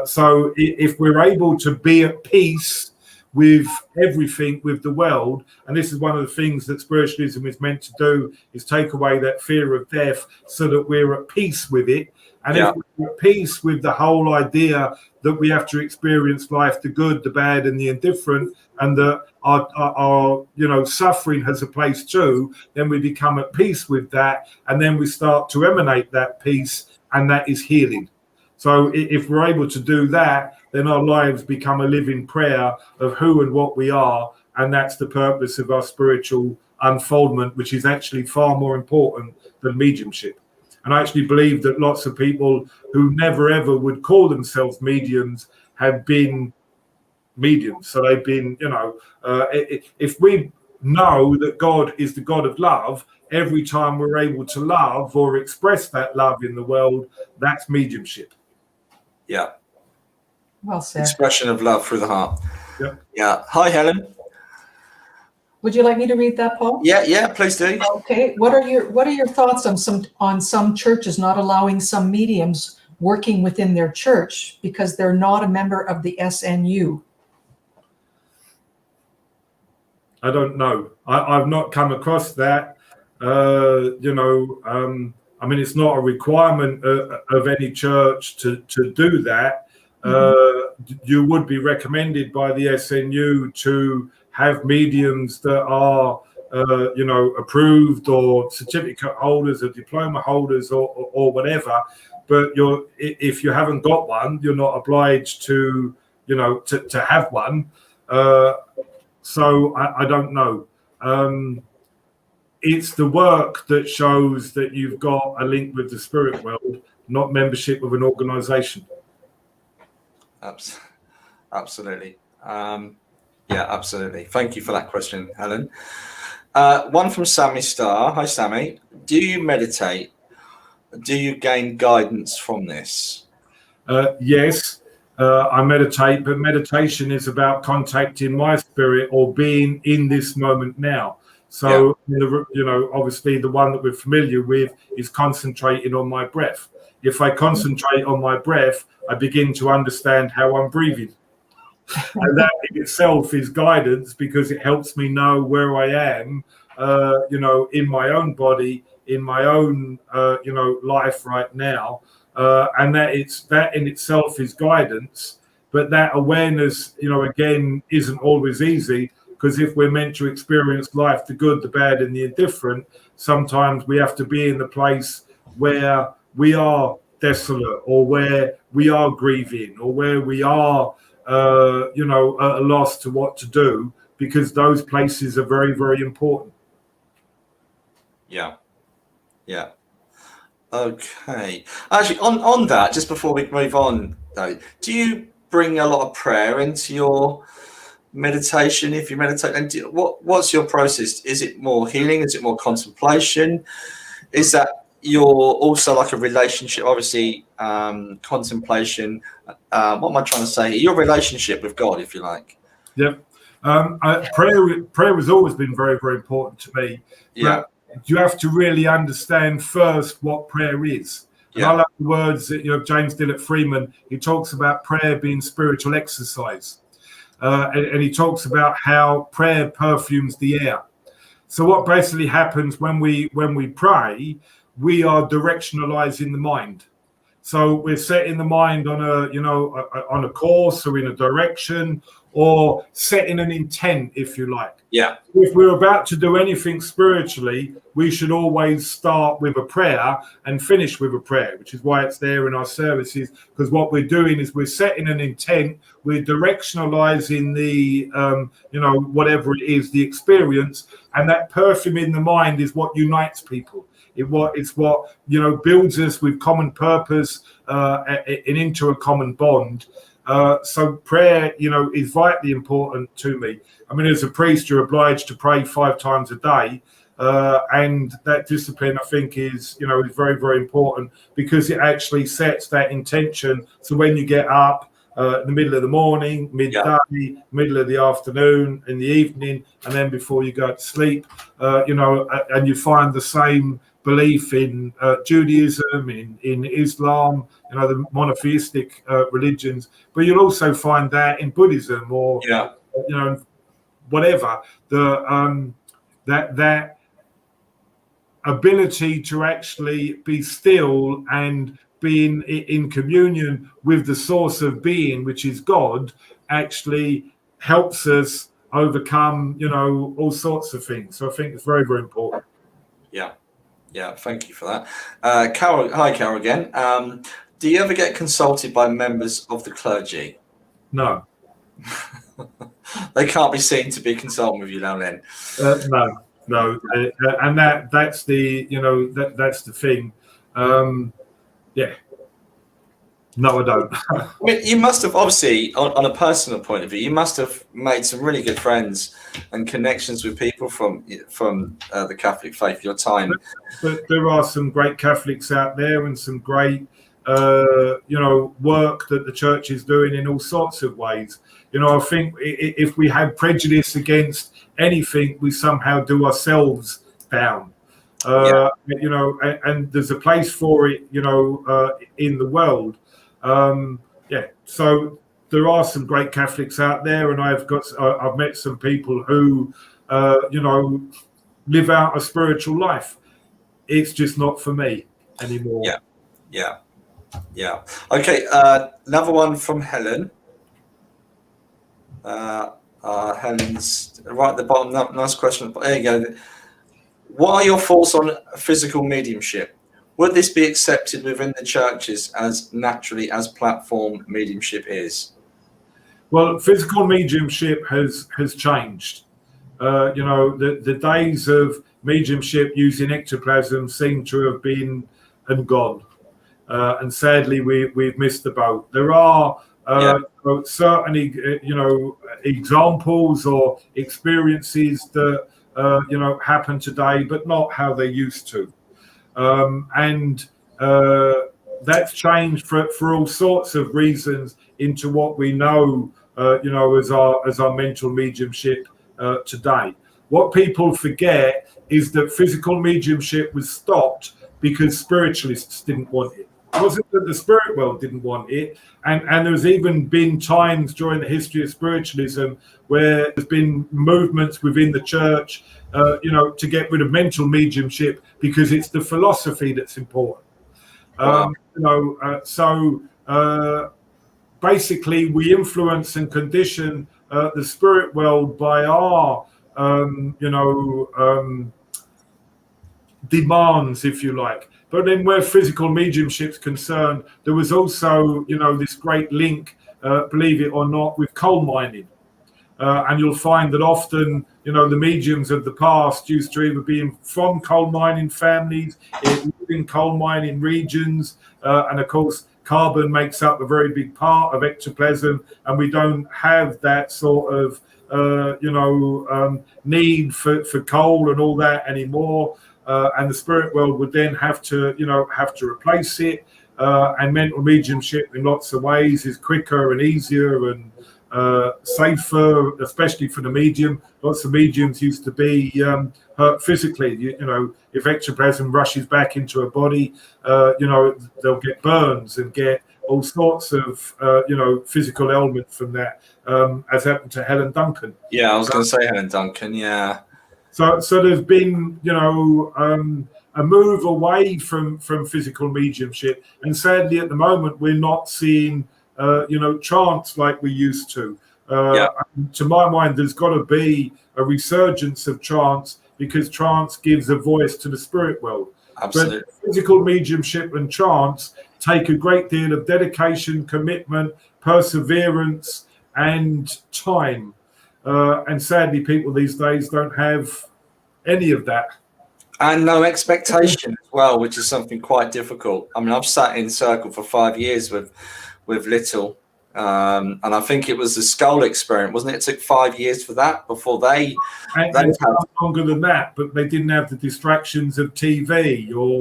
So if we're able to be at peace with everything, with the world, and this is one of the things that spiritualism is meant to do, is take away that fear of death so that we're at peace with it. And if we're at peace with the whole idea that we have to experience life, the good, the bad, and the indifferent, and that our suffering has a place too, then we become at peace with that, and then we start to emanate that peace, and that is healing. So if we're able to do that, then our lives become a living prayer of who and what we are, and that's the purpose of our spiritual unfoldment, which is actually far more important than mediumship. And I actually believe that lots of people who never ever would call themselves mediums have been mediums. So they've been, if we know that God is the God of love, every time we're able to love or express that love in the world, that's mediumship. Yeah. Well said. Expression of love through the heart. Yeah. Yeah. Hi, Helen. Would you like me to read that, Paul? Yeah, please do. Okay. What are your thoughts on some churches not allowing some mediums working within their church because they're not a member of the SNU? I don't know. I've not come across that. It's not a requirement of any church to do that. You would be recommended by the SNU to have mediums that are, approved, or certificate holders or diploma holders or whatever. But if you haven't got one, you're not obliged to have one. So I don't know. It's the work that shows that you've got a link with the spirit world, not membership of an organization. Absolutely. Absolutely. Thank you for that question, Helen. One from Sammy Starr. Hi, Sammy. Do you meditate? Do you gain guidance from this? Yes, I meditate, but meditation is about contacting my spirit or being in this moment now. So, obviously the one that we're familiar with is concentrating on my breath. If I concentrate on my breath, I begin to understand how I'm breathing. And that in itself is guidance, because it helps me know where I am, in my own body, in my own, life right now. And that in itself is guidance. But that awareness, again, isn't always easy, because if we're meant to experience life, the good, the bad, and the indifferent, sometimes we have to be in the place where we are desolate, or where we are grieving, or where we are, at a loss to what to do, because those places are very, very important. Yeah. Okay. Actually, on that, just before we move on, though, do you bring a lot of prayer into your meditation if you meditate? And what's your process? Is it more healing? Is it more contemplation? Is that you're also like a relationship, obviously, contemplation? What am I trying to say here? Your relationship with God, if you like. Yep. Prayer has always been very, very important to me. Yeah. But you have to really understand first what prayer is. And I love the words that, James Dillett Freeman, he talks about prayer being spiritual exercise. And he talks about how prayer perfumes the air. So what basically happens when we pray, we are directionalizing the mind. So we're setting the mind on on a course or in a direction, or setting an intent, if you like. Yeah. If we're about to do anything spiritually, we should always start with a prayer and finish with a prayer, which is why it's there in our services, because what we're doing is we're setting an intent, we're directionalizing the, whatever it is, the experience, and that perfume in the mind is what unites people. It's what builds us with common purpose and into a common bond. So prayer, is vitally important to me. I mean, as a priest, you're obliged to pray 5 times a day. And that discipline, I think, is very, very important, because it actually sets that intention. So when you get up in the middle of the morning, midday, middle of the afternoon, in the evening, and then before you go to sleep, and you find the same belief in Judaism, in Islam, the monotheistic religions, but you'll also find that in Buddhism or whatever, that ability to actually be still and be in communion with the source of being, which is God, actually helps us overcome all sorts of things. So I think it's very, very important. Yeah, thank you for that. Carol, hi Carol again. Do you ever get consulted by members of the clergy? No. They can't be seen to be consulting with you now then. No, and that's the that's the thing. No, I don't. I mean, you must have, obviously, on a personal point of view, you must have made some really good friends and connections with people from the Catholic faith. Your time. But there are some great Catholics out there, and some great work that the church is doing in all sorts of ways. I think if we have prejudice against anything, we somehow do ourselves down. And there's a place for it, in the world. So there are some great Catholics out there, and I've met some people who, live out a spiritual life. It's just not for me anymore. Yeah. Okay. Another one from Helen. Helen's right at the bottom. Nice question. There you go. What are your thoughts on physical mediumship? Would this be accepted within the churches as naturally as platform mediumship is? Well, physical mediumship has changed. The days of mediumship using ectoplasm seem to have been and gone. And sadly, we've missed the boat. There are certainly, examples or experiences that, happen today, but not how they used to. That's changed for all sorts of reasons into what we know, as our mental mediumship today. What people forget is that physical mediumship was stopped because spiritualists didn't want it. It wasn't that the spirit world didn't want it, and there's even been times during the history of spiritualism where there's been movements within the church, to get rid of mental mediumship because it's the philosophy that's important. Basically, we influence and condition the spirit world by our, demands, if you like. But then where physical mediumship's concerned, there was also, this great link, believe it or not, with coal mining. And you'll find that often, the mediums of the past used to either be from coal mining families, in coal mining regions, and of course, carbon makes up a very big part of ectoplasm, and we don't have that sort of need for coal and all that anymore. And the spirit world would then have to replace it. And mental mediumship in lots of ways is quicker and easier and safer, especially for the medium. Lots of mediums used to be hurt physically. If ectoplasm rushes back into a body, they'll get burns and get all sorts of physical ailment from that, as happened to Helen Duncan. Yeah, I was going to say Helen Duncan. Yeah. So there's been a move away from physical mediumship, and sadly at the moment we're not seeing trance like we used to. To my mind, there's got to be a resurgence of trance, because trance gives a voice to the spirit world. Absolutely. But physical mediumship and trance take a great deal of dedication, commitment, perseverance, and time. And sadly, people these days don't have any of that. And no expectation as well, which is something quite difficult. I mean, I've sat in circle for 5 years with Little, and I think it was the skull experiment, wasn't it? It took 5 years for that before they had longer than that, but they didn't have the distractions of TV or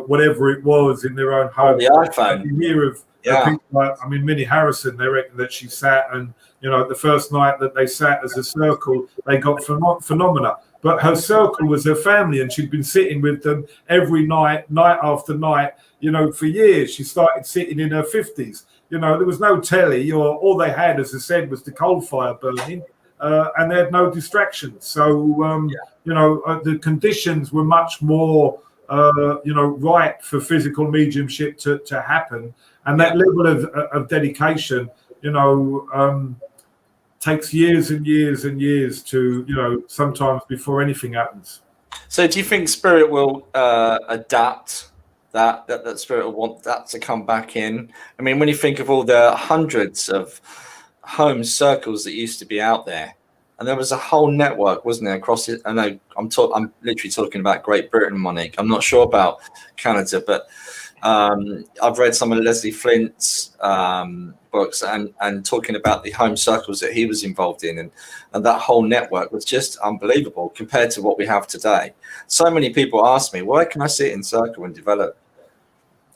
whatever it was in their own home. The iPhone. You hear of people like, Minnie Harrison. They reckon that she sat, and the first night that they sat as a circle, they got phenomena. But her circle was her family, and she'd been sitting with them every night, night after night, for years. She started sitting in her 50s. There was no telly, or all they had, as I said, was the coal fire burning, and they had no distractions. So, the conditions were much more, right for physical mediumship to happen. And that level of dedication, takes years and years and years to, sometimes before anything happens. So do you think spirit will adapt that spirit will want that to come back in? I mean, when you think of all the hundreds of home circles that used to be out there, and there was a whole network, wasn't there, across it? I know I'm literally talking about Great Britain, Monique. I'm not sure about Canada, but I've read some of Leslie Flint's books and talking about the home circles that he was involved in, and that whole network was just unbelievable compared to what we have today. So many people ask me, why can I sit in circle and develop?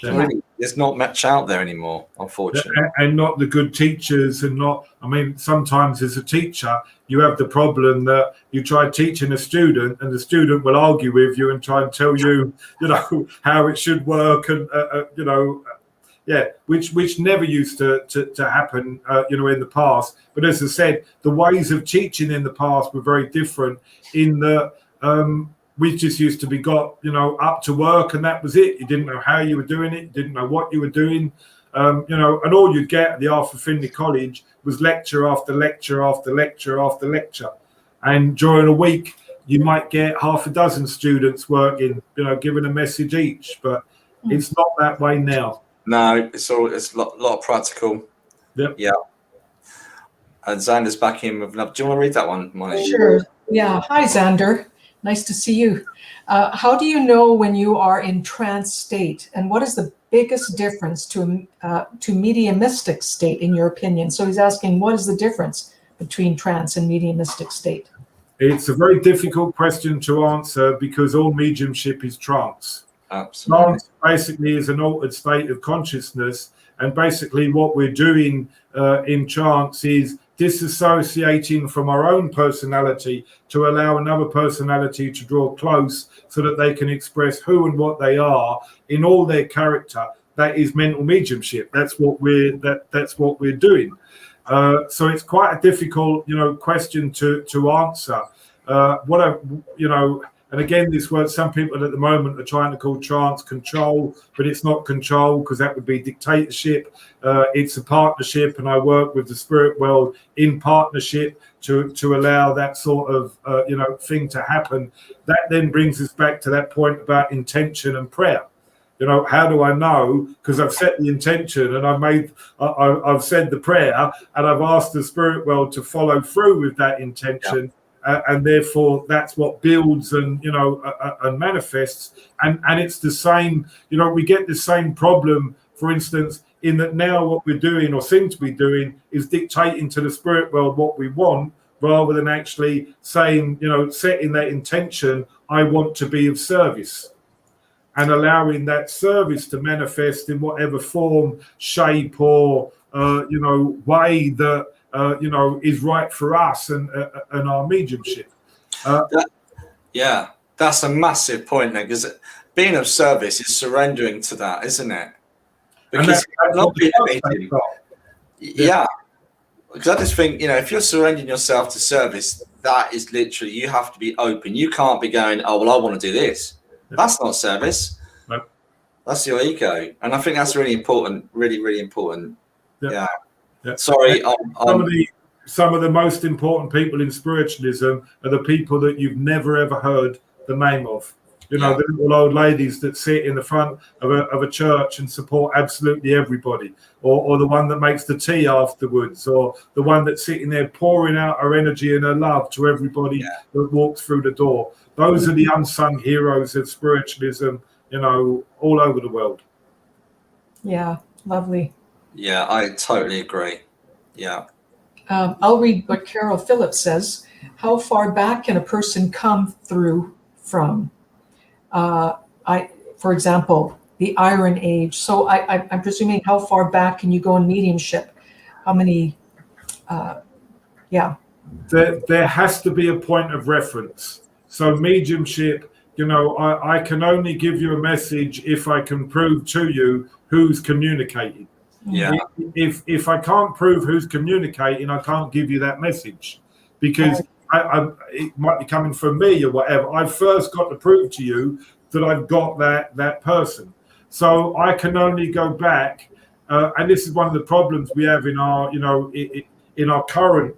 Really, there's not much out there anymore, unfortunately. And not the good teachers, and sometimes as a teacher, you have the problem that you try teaching a student, and the student will argue with you and try and tell you, how it should work, and which never used to happen, in the past. But as I said, the ways of teaching in the past were very different. In that we just used to be got, up to work, and that was it. You didn't know how you were doing it. You didn't know what you were doing. And all you'd get at the Arthur Finlay College was lecture after lecture after lecture after lecture. And during a week, you might get half a dozen students working, giving a message each. But it's not that way now. No, it's a lot of practical. Yep. Yeah. And Xander's back in with love. Do you want to read that one, Monique? Sure. Yeah. Hi, Xander. Nice to see you. How do you know when you are in trance state, and what is the biggest difference to mediumistic state, in your opinion? So he's asking, what is the difference between trance and mediumistic state? It's a very difficult question to answer, because all mediumship is trance. Absolutely. Trance basically is an altered state of consciousness, and basically what we're doing in trance is disassociating from our own personality to allow another personality to draw close, so that they can express who and what they are in all their character. That is mental mediumship. That's what we're doing. So it's quite a difficult, question to answer. And again, this word, some people at the moment are trying to call trance control, but it's not control, because that would be dictatorship. It's a partnership, and I work with the spirit world in partnership to allow that sort of thing to happen. That then brings us back to that point about intention and prayer. How do I know? Because I've set the intention, and I've said the prayer, and I've asked the spirit world to follow through with that intention. Yeah. And therefore, that's what builds and manifests. And it's the same. We get the same problem for instance, in that now what we're doing or seem to be doing is dictating to the spirit world what we want, rather than actually saying, setting that intention, I want to be of service, and allowing that service to manifest in whatever form, shape, or way that is right for us and our mediumship. That's a massive point there, because being of service is surrendering to that, isn't it? Because not being a medium. Yeah. Because I just think, if you're surrendering yourself to service, that is literally, you have to be open. You can't be going, oh, well, I want to do this. Yeah. That's not service. No. That's your ego. And I think that's really important, really, really important. Yeah. Sorry. Some of the most important people in spiritualism are the people that you've never, ever heard the name of. The little old ladies that sit in the front of a church and support absolutely everybody, or the one that makes the tea afterwards, or the one that's sitting there pouring out her energy and her love to everybody that walks through the door. Those are the unsung heroes of spiritualism, all over the world. Yeah, lovely. Yeah, I totally agree. Yeah. I'll read what Carol Phillips says. How far back can a person come through from? For example, the Iron Age. So I'm presuming, how far back can you go in mediumship? How many? There has to be a point of reference. So mediumship, I can only give you a message if I can prove to you who's communicating. Yeah. If I can't prove who's communicating, I can't give you that message, because it might be coming from me or whatever. I've first got to prove to you that I've got that person. So I can only go back, and this is one of the problems we have in our in our current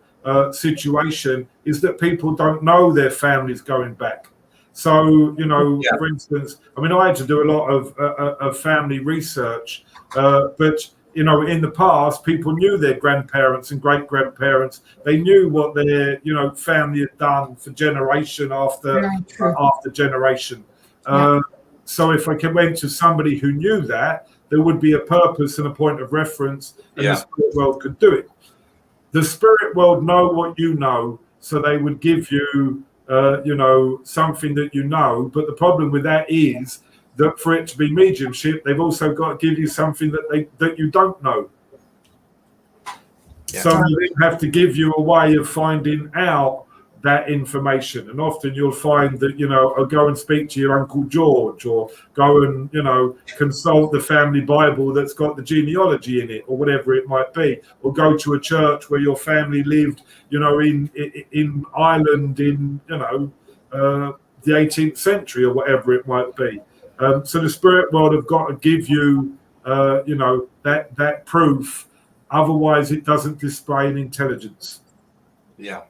situation, is that people don't know their families going back. So for instance, I had to do a lot of family research, but in the past, people knew their grandparents and great-grandparents. They knew what their, family had done for generation after generation. So if I went to somebody who knew that, there would be a purpose and a point of reference, and the spirit world could do it. The spirit world know what you know, so they would give you, something that you know. But the problem with that is that for it to be mediumship, they've also got to give you something that you don't know. Yeah. So they have to give you a way of finding out that information. And often you'll find that, or go and speak to your Uncle George, or go and, consult the family Bible that's got the genealogy in it, or whatever it might be, or go to a church where your family lived, in Ireland in, the 18th century, or whatever it might be. So the spirit world have got to give you, that proof. Otherwise, it doesn't display an intelligence. Yeah.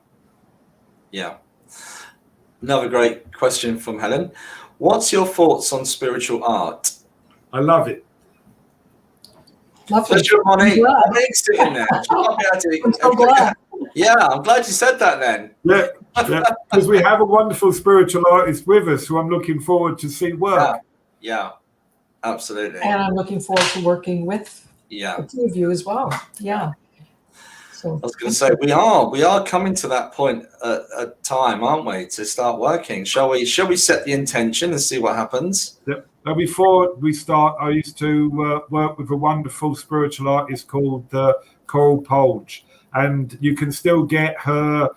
Another great question from Helen. What's your thoughts on spiritual art? I love it. Lovely. Monique's sitting there. I'm so glad. Yeah, I'm glad you said that then. Yeah, because we have a wonderful spiritual artist with us who I'm looking forward to see work. Yeah, absolutely. And I'm looking forward to working with the two of you as well. Yeah. So I was going to say, we are coming to that point at time, aren't we, to start working? Shall we set the intention and see what happens? Yep. Now, before we start, I used to work with a wonderful spiritual artist called Coral Polge, and you can still get her.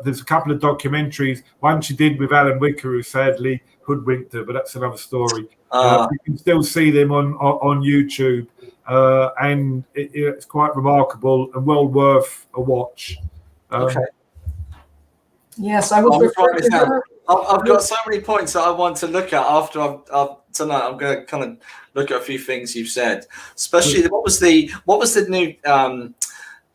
There's a couple of documentaries. One she did with Alan Wicker, who sadly hoodwinked her, but that's another story. You can still see them on YouTube. And it's quite remarkable and well worth a watch. Okay. Yes, I will refer to her. I've got so many points that I want to look at after tonight. I'm going to kind of look at a few things you've said, especially what was the new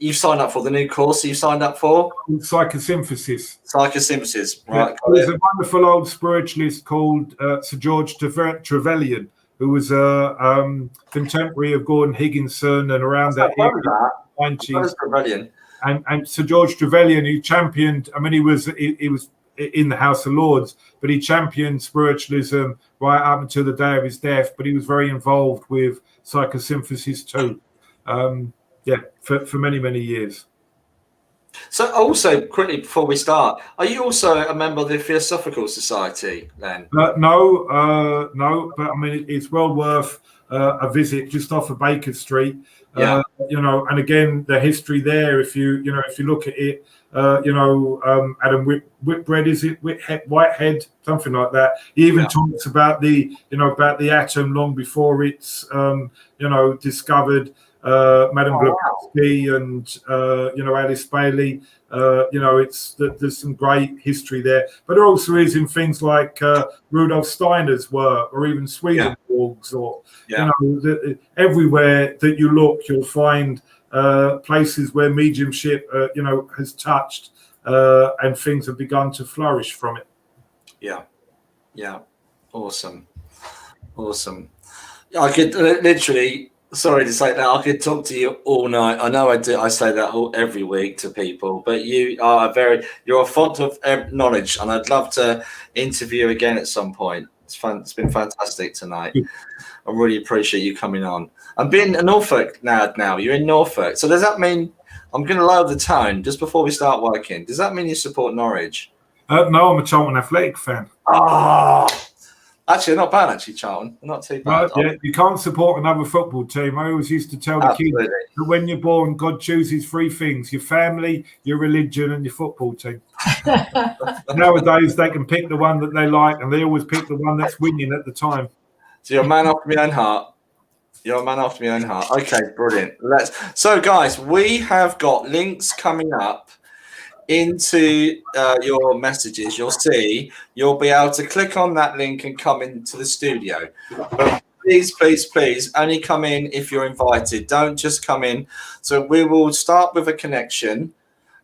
you signed up for, the new course you signed up for? Psychosynthesis. Psychosynthesis, right? Yeah. There's a wonderful old spiritualist called Sir George Trevelyan, who was a contemporary of Gordon Higginson, and around that era, and Sir George Trevelyan, who championed. He was in the House of Lords, but he championed spiritualism right up until the day of his death. But he was very involved with psychosynthesis too. For many years. So also, quickly before we start, are you also a member of the Theosophical Society then? No, but I mean, it's well worth a visit just off of Baker Street. Yeah. And again, the history there, if you look at it, Adam Whitbread, is it Whitehead, something like that. He even talks about the atom long before it's discovered. Madame Blavatsky and Alice Bailey. There's some great history there, but there also is in things like Rudolf Steiner's work, or even Swedenborg's, or everywhere that you look, you'll find places where mediumship, has touched, and things have begun to flourish from it. Yeah, awesome. I could literally. Sorry to say that, I could talk to you all night. I know I do. I say that every week to people, but you're a font of knowledge, and I'd love to interview you again at some point. It's fun. It's been fantastic tonight. I really appreciate you coming on. I'm being in Norfolk now. You're in Norfolk. So does that mean, I'm going to lower the tone just before we start working, does that mean you support Norwich? No, I'm a Charlton Athletic fan. Actually, not bad, Charlton. Not too bad. You can't support another football team. I always used to tell the kids that when you're born, God chooses three things: your family, your religion, and your football team. Nowadays, they can pick the one that they like, and they always pick the one that's winning at the time. So you're a man after my own heart. Okay, brilliant. So, guys, we have got links coming up into your messages. You'll be able to click on that link and come into the studio, but please only come in if you're invited. Don't just come in. So we will start with a connection,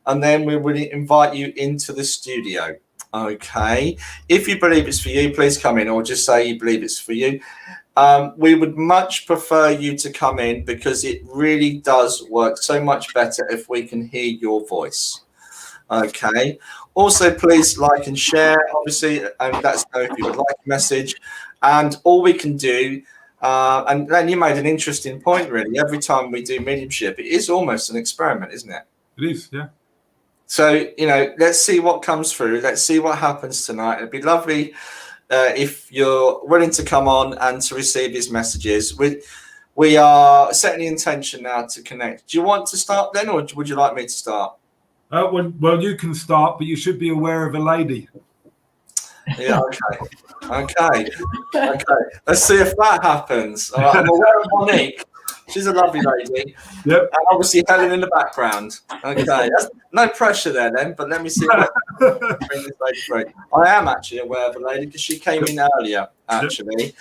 and then we will invite you into the studio. Okay, if you believe it's for you, please come in, or just say you believe it's for you. We would much prefer you to come in, because it really does work so much better if we can hear your voice. Okay. Also, please like and share, obviously, and let us know if you would like a message. And all we can do, and then you made an interesting point, really. Every time we do mediumship, it is almost an experiment, isn't it? It is, yeah. So, let's see what comes through. Let's see what happens tonight. It'd be lovely if you're willing to come on and to receive these messages. We are setting the intention now to connect. Do you want to start then, or would you like me to start? Well, you can start, but you should be aware of a lady. Yeah, okay. Let's see if that happens. All right, I'm aware of Monique. She's a lovely lady. Yep. And obviously Helen in the background. Okay. That's no pressure there then, but let me see what bring this lady through. I am actually aware of a lady because she came in earlier, actually.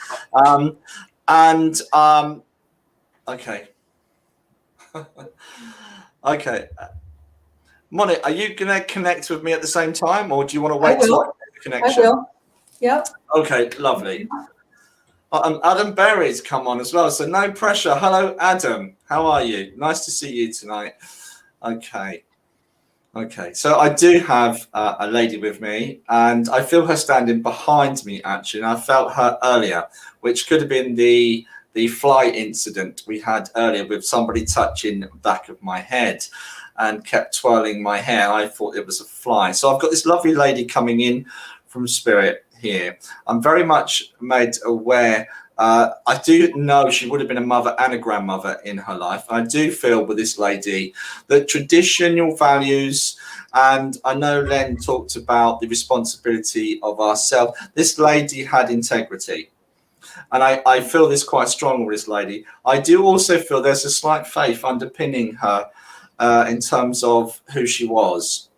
Okay. Okay. Monique, are you going to connect with me at the same time, or do you want to wait till I get the connection? I will. Yep. Okay, lovely. Adam Berry's come on as well, so no pressure. Hello, Adam. How are you? Nice to see you tonight. Okay. So I do have a lady with me, and I feel her standing behind me, actually, and I felt her earlier, which could have been the fly incident we had earlier with somebody touching the back of my head and kept twirling my hair. I thought it was a fly. So I've got this lovely lady coming in from Spirit here. I'm very much made aware. I do know she would have been a mother and a grandmother in her life. I do feel with this lady that traditional values, and I know Len talked about the responsibility of ourselves. This lady had integrity. And I feel this quite strong with this lady. I do also feel there's a slight faith underpinning her in terms of who she was.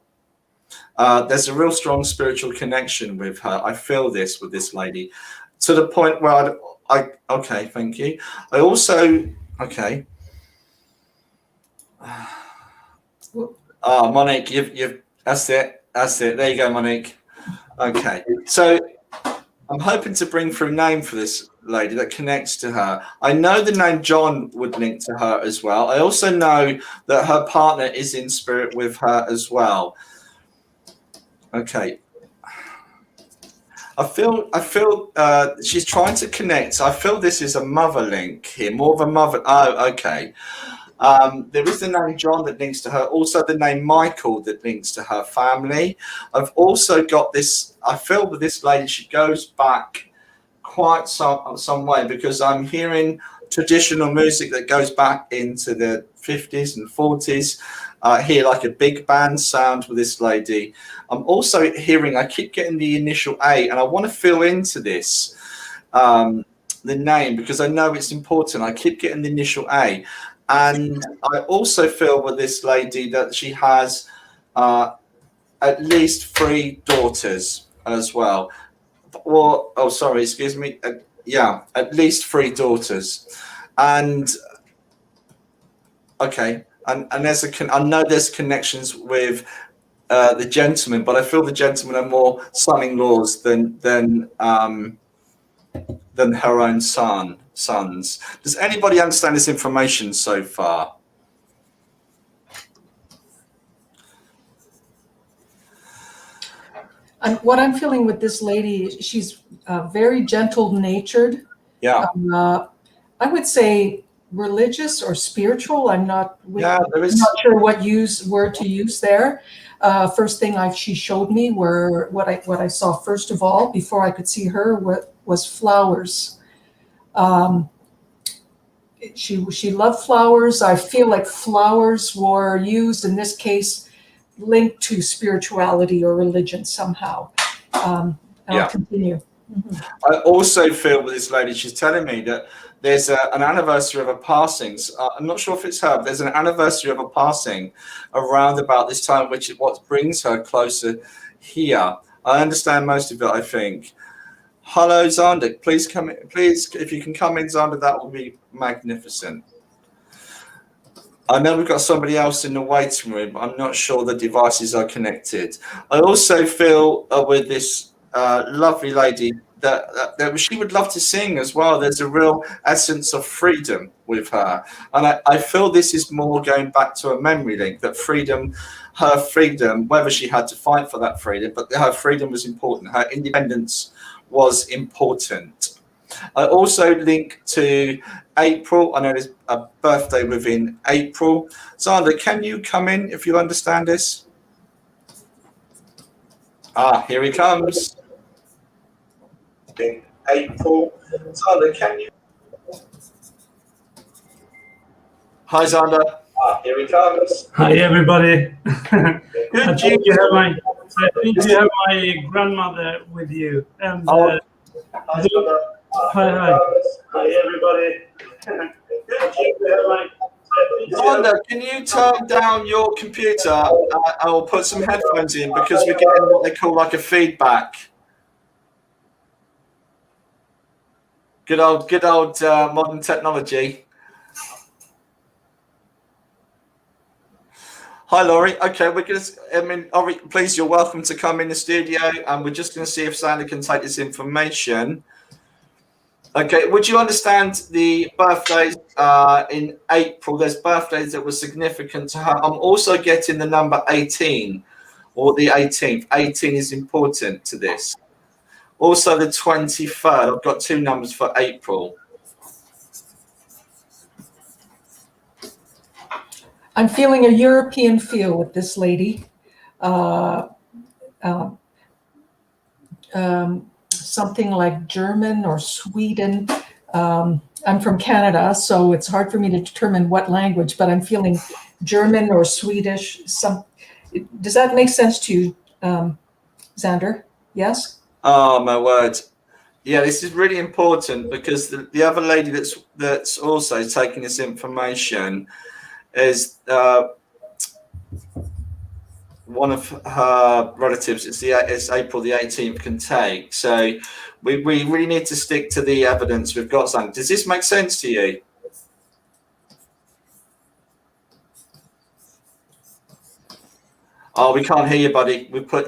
There's a real strong spiritual connection with her. I feel this with this lady to the point where okay, thank you. I also, okay. Monique, you've that's it. There you go, Monique. Okay. So I'm hoping to bring through a name for this lady that connects to her. I know the name John would link to her as well. I also know that her partner is in spirit with her as well. Okay. I feel she's trying to connect. I feel this is a mother link here, more of a mother. Oh, okay. There is the name John that links to her. Also, the name Michael that links to her family. I've also got this. I feel with this lady, she goes back quite some way, because I'm hearing traditional music that goes back into the 50s and 40s. Hear like a big band sound with this lady. I'm also hearing, I keep getting the initial A, and I want to fill into this, the name, because I know it's important. I keep getting the initial A. And I also feel with this lady that she has at least 3 daughters as well. Or, oh, sorry, excuse me. Yeah, at least 3 daughters. And, okay. And there's I know there's connections with the gentleman, but I feel the gentlemen are more son-in-laws than her own sons. Does anybody understand this information so far? And what I'm feeling with this lady, she's very gentle-natured. Yeah. I would say religious or spiritual. I'm not. Yeah, there is. I'm not sure what word to use there. First thing she showed me were what I saw first of all before I could see her was flowers. She loved flowers. I feel like flowers were used in this case, linked to spirituality or religion somehow. I'll continue. Mm-hmm. I also feel with this lady, she's telling me that there's an anniversary of a passing. I'm not sure if it's her, but there's an anniversary of a passing around about this time, which is what brings her closer here. I understand most of it, I think. Hello, Zander. Please come in. Please, if you can come in, Zander, that will be magnificent. I know we've got somebody else in the waiting room, but I'm not sure the devices are connected. I also feel with this lovely lady that she would love to sing as well. There's a real essence of freedom with her. And I feel this is more going back to a memory link, that freedom, her freedom, whether she had to fight for that freedom, but her freedom was important. Her independence was important. I also link to April. I know there's a birthday within April. Zander, can you come in if you understand this? Here he comes. In April. Zander, can you? Hi, Zander. Here he comes. Hi, everybody. I Good. think you have my grandmother with you. And Hi, Zander. hi, everybody. Zander, can you turn down your computer? I will put some headphones in because we're getting what they call like a feedback. Good old modern technology. Hi, Laurie. Okay, we're going to, Laurie, please, you're welcome to come in the studio, and we're just going to see if Zander can take this information. Okay, would you understand the birthdays in April? There's birthdays that were significant to her. I'm also getting the number 18 or the 18th. 18 is important to this. Also the 23rd. I've got 2 numbers for April. I'm feeling a European feel with this lady. Something like German or Sweden. I'm from Canada, so it's hard for me to determine what language, but I'm feeling German or Swedish. Does that make sense to you, Zander? Yes? Oh, my word. Yeah, this is really important because the other lady that's also taking this information is one of her relatives. It's April the 18th can take. So we really need to stick to the evidence we've got. Something. Does this make sense to you? Oh, we can't hear you, buddy. We put.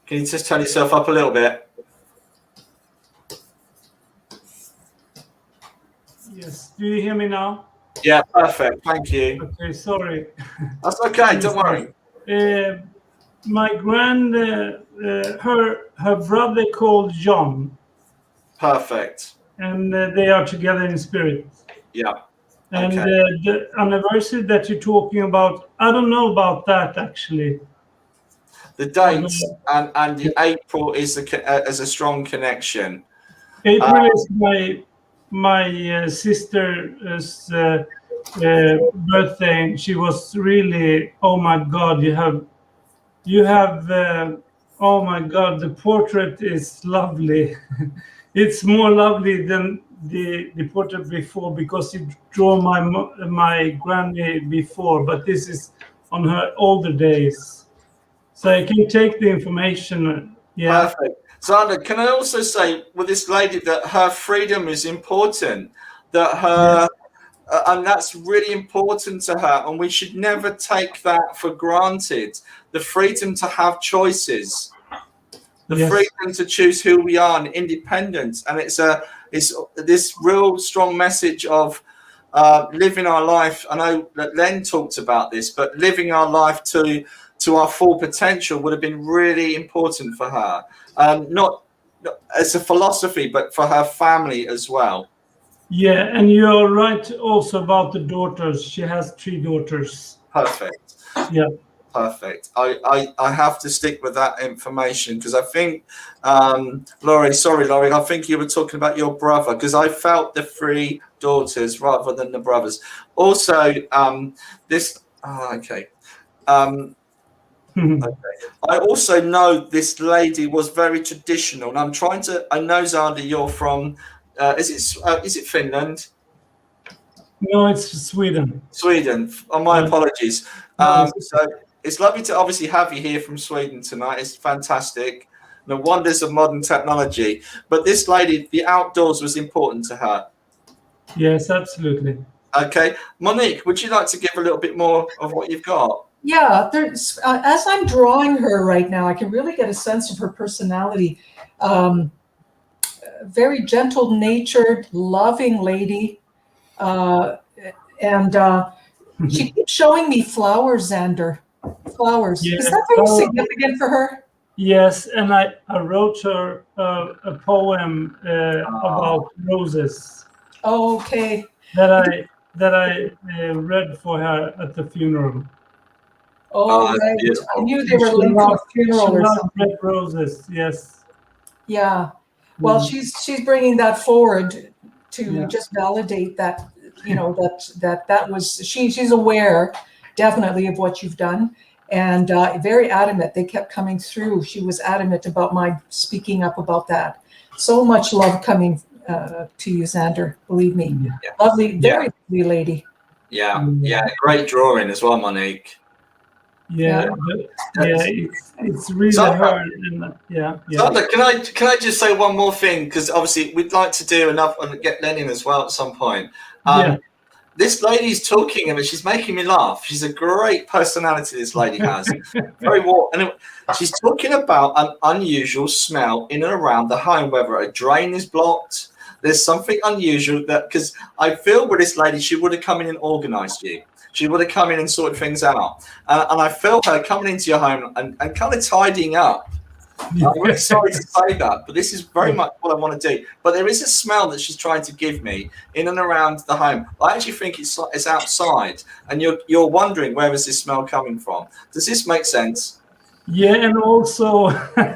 Can you just turn yourself up a little bit? yes, do you hear me now? Yeah, perfect. Thank you. Okay, sorry. That's okay. Don't worry. her brother called John, Perfect. and they are together in spirit. Yeah. And Okay. the anniversary that you're talking about, I don't know about that actually. The dates and the April is a strong connection. April is my sister's birthday, and she was really, oh my God, you have oh my God, the portrait is lovely. It's more lovely than the portrait before, because you draw my granny before, but this is on her older days. So I can take the information. Yeah. Perfect. Xander, can I also say with this lady that her freedom is important, that her and that's really important to her, and we should never take that for granted. The freedom to have choices, the freedom to choose who we are, and independence. And it's this real strong message of living our life. I know that Len talked about this, but living our life to our full potential would have been really important for her. Not as a philosophy, but for her family as well. Yeah, and you're right also about the daughters. She has 3 daughters. Perfect. Yeah. Perfect. I have to stick with that information, because I think, Laurie, I think you were talking about your brother, because I felt the 3 daughters rather than the brothers. Also, okay. I also know this lady was very traditional, and I know, Zanda, you're from, is it Finland? No, it's Sweden. Sweden. Oh, my apologies. So it's lovely to obviously have you here from Sweden tonight. It's fantastic. The wonders of modern technology. But this lady, the outdoors was important to her. Yes, absolutely. Okay. Monique, would you like to give a little bit more of what you've got? Yeah, there's, as I'm drawing her right now, I can really get a sense of her personality. Very gentle-natured, loving lady. And she keeps showing me flowers, Xander. Flowers. Yeah. Is that very significant for her? Yes, and I wrote her a poem about roses. Oh, okay. That I read for her at the funeral. Oh, right. I knew they were linked to a funeral or something. Red roses, yes. Yeah. Well, she's bringing that forward to just validate that, that was she's aware definitely of what you've done, and very adamant. They kept coming through. She was adamant about my speaking up about that. So much love coming to you, Xander. Believe me. Yeah. Lovely, very lovely lady. Yeah, great drawing as well, Monique. Yeah, it's really her. Sandra, can I just say one more thing, because obviously we'd like to do and get Lenin as well at some point. This lady's talking, and she's making me laugh. She's a great personality. This lady has very warm, and she's talking about an unusual smell in and around the home, whether a drain is blocked. There's something unusual because I feel with this lady, she would have come in and organised you. She would have come in and sorted things out. And I feel her coming into your home and kind of tidying up. I'm really sorry to say that, but this is very much what I want to do. But there is a smell that she's trying to give me in and around the home. I actually think it's outside, and you're wondering, where is this smell coming from? Does this make sense? Yeah, and also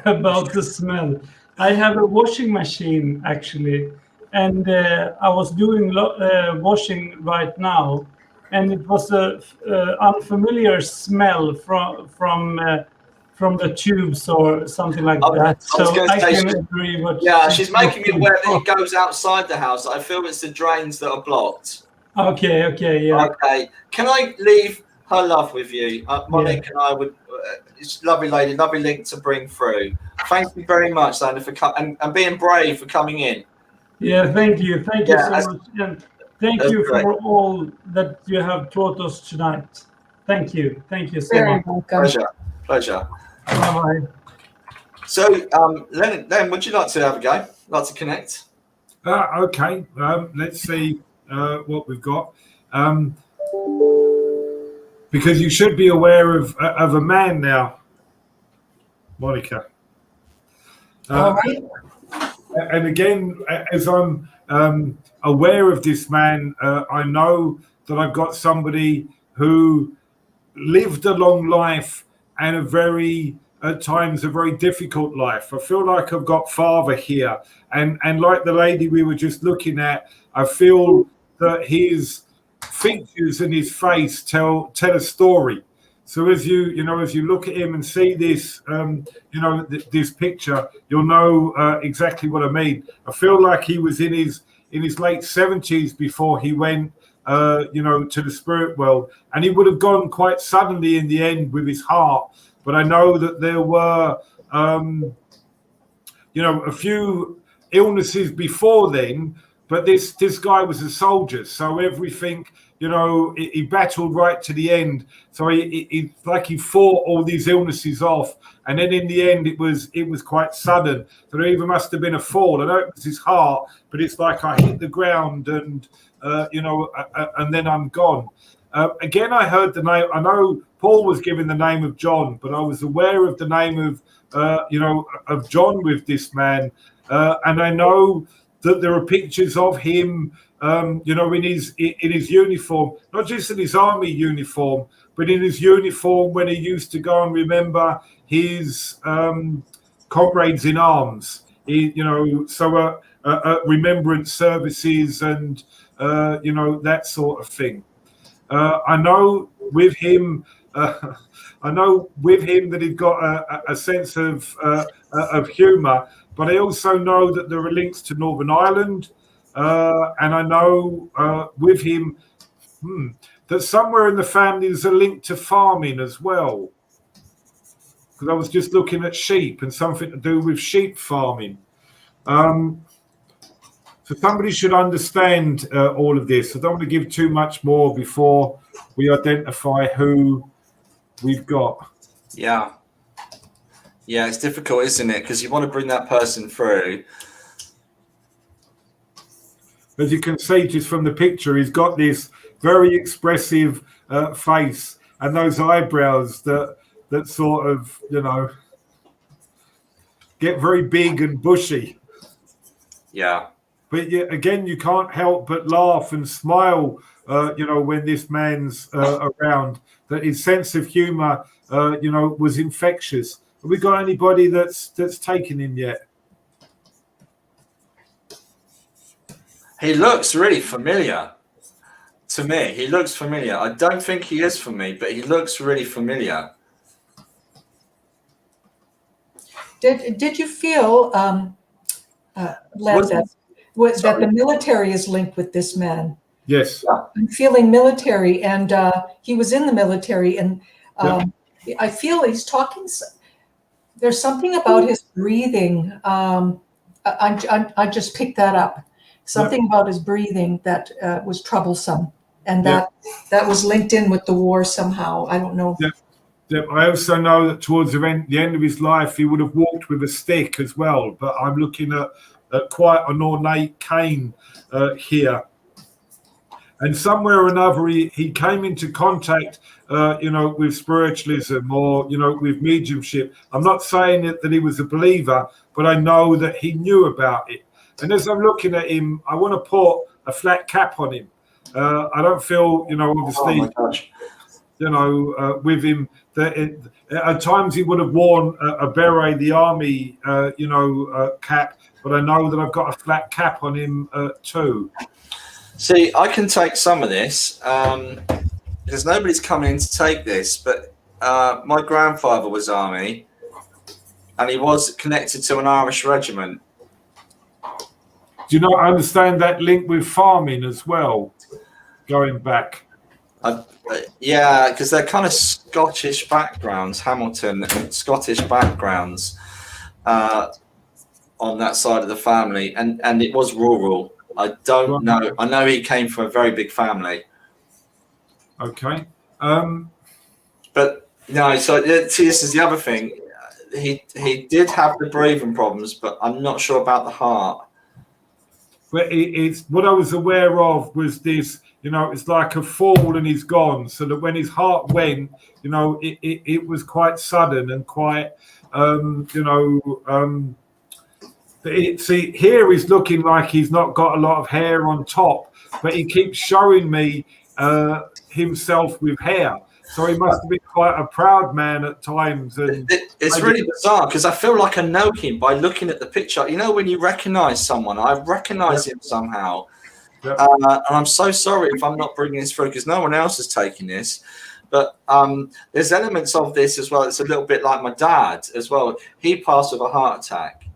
about the smell. I have a washing machine, actually, and I was doing washing right now. And it was a unfamiliar smell from the tubes or something like that. So I can agree. She's making me aware that it goes outside the house. I feel it's the drains that are blocked. Okay, yeah. Okay, can I leave her love with you? Monique and I would. It's a lovely lady, lovely link to bring through. Thank you very much, Xander, for and being brave for coming in. Yeah, thank you so much. And thank you for all that you have taught us tonight. Thank you so much. Pleasure. Bye-bye. So, Len, would you like to have a go? Like to connect? Okay. Let's see what we've got. Because you should be aware of a man now Monica. All right. And again, as I'm aware of this man, I know that I've got somebody who lived a long life and at times a very difficult life. I feel like I've got father here, and like the lady we were just looking at, I feel that his features and his face tell a story. So as you look at him and see this, this picture, you'll know exactly what I mean. I feel like he was in his late 70s before he went, to the spirit world, and he would have gone quite suddenly in the end with his heart. But I know that there were, a few illnesses before then. But this guy was a soldier, so everything, he battled right to the end. So he fought all these illnesses off, and then in the end, it was quite sudden. So there even must have been a fall. I know it was his heart, but it's like I hit the ground, and and then I'm gone. Again, I heard the name. I know Paul was given the name of John, but I was aware of the name of of John with this man, and I know that there are pictures of him, in his uniform, not just in his army uniform, but in his uniform when he used to go and remember his comrades in arms. Remembrance services and that sort of thing. I know with him that he's got a sense of humour. But I also know that there are links to Northern Ireland, and I know with him that somewhere in the family there's a link to farming as well. Because I was just looking at sheep and something to do with sheep farming. So somebody should understand all of this. I don't want to give too much more before we identify who we've got. Yeah. Yeah, it's difficult, isn't it? Because you want to bring that person through. As you can see just from the picture, he's got this very expressive face and those eyebrows that sort of, get very big and bushy. Yeah. But again, you can't help but laugh and smile, when this man's around. That his sense of humour, was infectious. Have we got anybody that's taken him yet? He looks really familiar to me. He looks familiar. I don't think he is for me, but he looks really familiar. Did you feel, Len, that the military is linked with this man? Yes. I'm feeling military, and he was in the military, and I feel he's talking. There's something about his breathing. I just picked that up. Something about his breathing that was troublesome, and that was linked in with the war somehow. I don't know. Yeah. I also know that towards the end of his life, he would have walked with a stick as well. But I'm looking at quite an ornate cane here. And somewhere or another, he came into contact, with spiritualism or, with mediumship. I'm not saying that he was a believer, but I know that he knew about it. And as I'm looking at him, I want to put a flat cap on him. I don't feel, obviously, with him, that at times he would have worn a beret, the army, cap, but I know that I've got a flat cap on him too. See, I can take some of this because nobody's coming in to take this, but my grandfather was army and he was connected to an Irish regiment. Do you not understand that link with farming as well, going back? Yeah, because they're kind of Scottish backgrounds, Hamilton and Scottish backgrounds on that side of the family, and it was rural. I don't know. I know he came from a very big family. Okay. But no, so see, this is the other thing. He did have the breathing problems, but I'm not sure about the heart. But it's what I was aware of was this, it's like a fall and he's gone. So that when his heart went, it was quite sudden and quite, see, here he's looking like he's not got a lot of hair on top, but he keeps showing me himself with hair. So he must have been quite a proud man at times. And it's really bizarre because I feel like I know him by looking at the picture. When you recognize someone, I recognize him somehow. Yep. And I'm so sorry if I'm not bringing this through because no one else is taking this. But there's elements of this as well. It's a little bit like my dad as well. He passed with a heart attack.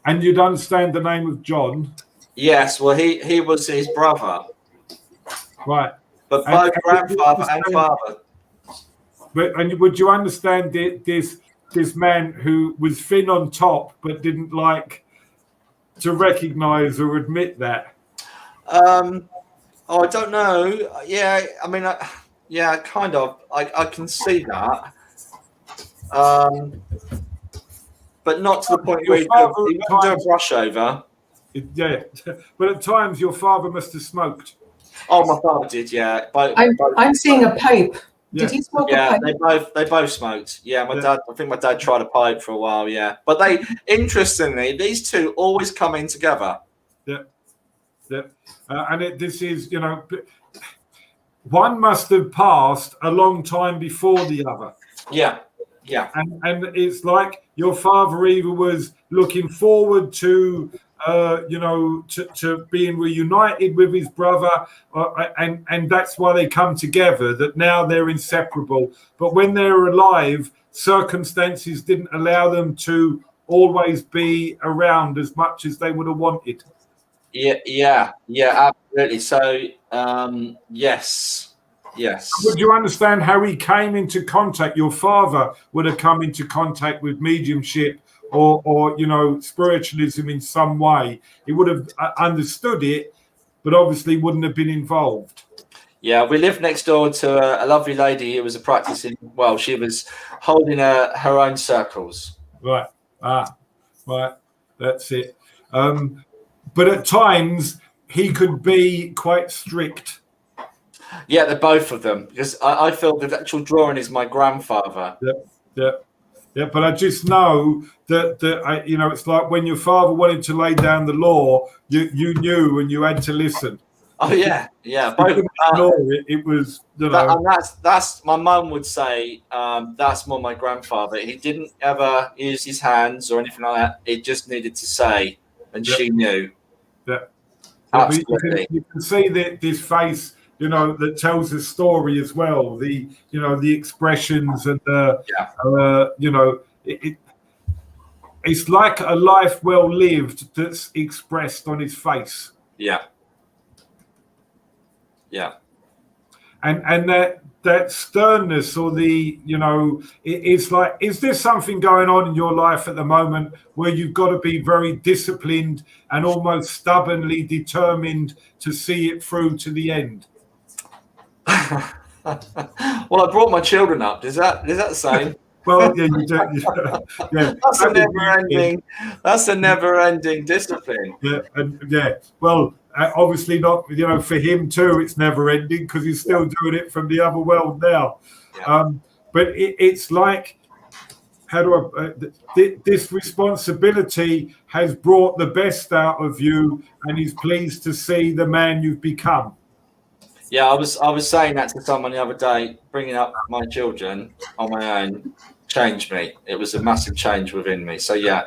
And you'd understand the name of John? Yes, well, he was his brother. Right. But both grandfather and father. And would you understand this man who was thin on top but didn't like to recognise or admit that? I don't know. Yeah, I mean, yeah, kind of. I can see that. But not to the point where he wouldn't do a brush over. Yeah, but at times your father must have smoked. Oh, my father did, yeah. I'm seeing a pipe. Yeah. Did he smoke a Yeah, pipe? they both smoked. Yeah, dad. I think my dad tried a pipe for a while. Yeah, but interestingly, these two always come in together. Yeah, yeah, and this is one must have passed a long time before the other. Yeah, yeah, and it's like your father either was looking forward to. To being reunited with his brother, and that's why they come together, that now they're inseparable. But when they're alive, circumstances didn't allow them to always be around as much as they would have wanted. Yeah, absolutely. So, yes. Would you understand how he came into contact? Your father would have come into contact with mediumship or spiritualism in some way. He would have understood it, but obviously wouldn't have been involved. Yeah, we lived next door to a lovely lady who was she was holding her own circles. Right. Right. That's it. But at times he could be quite strict. Yeah, they're both of them, because I feel the actual drawing is my grandfather. Yeah, but I just know that it's like when your father wanted to lay down the law, you knew and you had to listen. Oh yeah. Both, it was and that's my mum would say that's more my grandfather. He didn't ever use his hands or anything like that. He just needed to say, and she knew. Yeah, absolutely. You can see that this face. That tells a story as well. The expressions and it's like a life well lived that's expressed on his face. Yeah. And that sternness or it's like, is there something going on in your life at the moment where you've got to be very disciplined and almost stubbornly determined to see it through to the end? Well, I brought my children up. Is that the same? Well, yeah, you do. Yeah. That's a never-ending discipline. Yeah. Well, obviously not. For him too, it's never-ending because he's still doing it from the other world now. Yeah. But it's like, this responsibility has brought the best out of you, and he's pleased to see the man you've become. Yeah, I was saying that to someone the other day. Bringing up my children on my own changed me. It was a massive change within me. So yeah,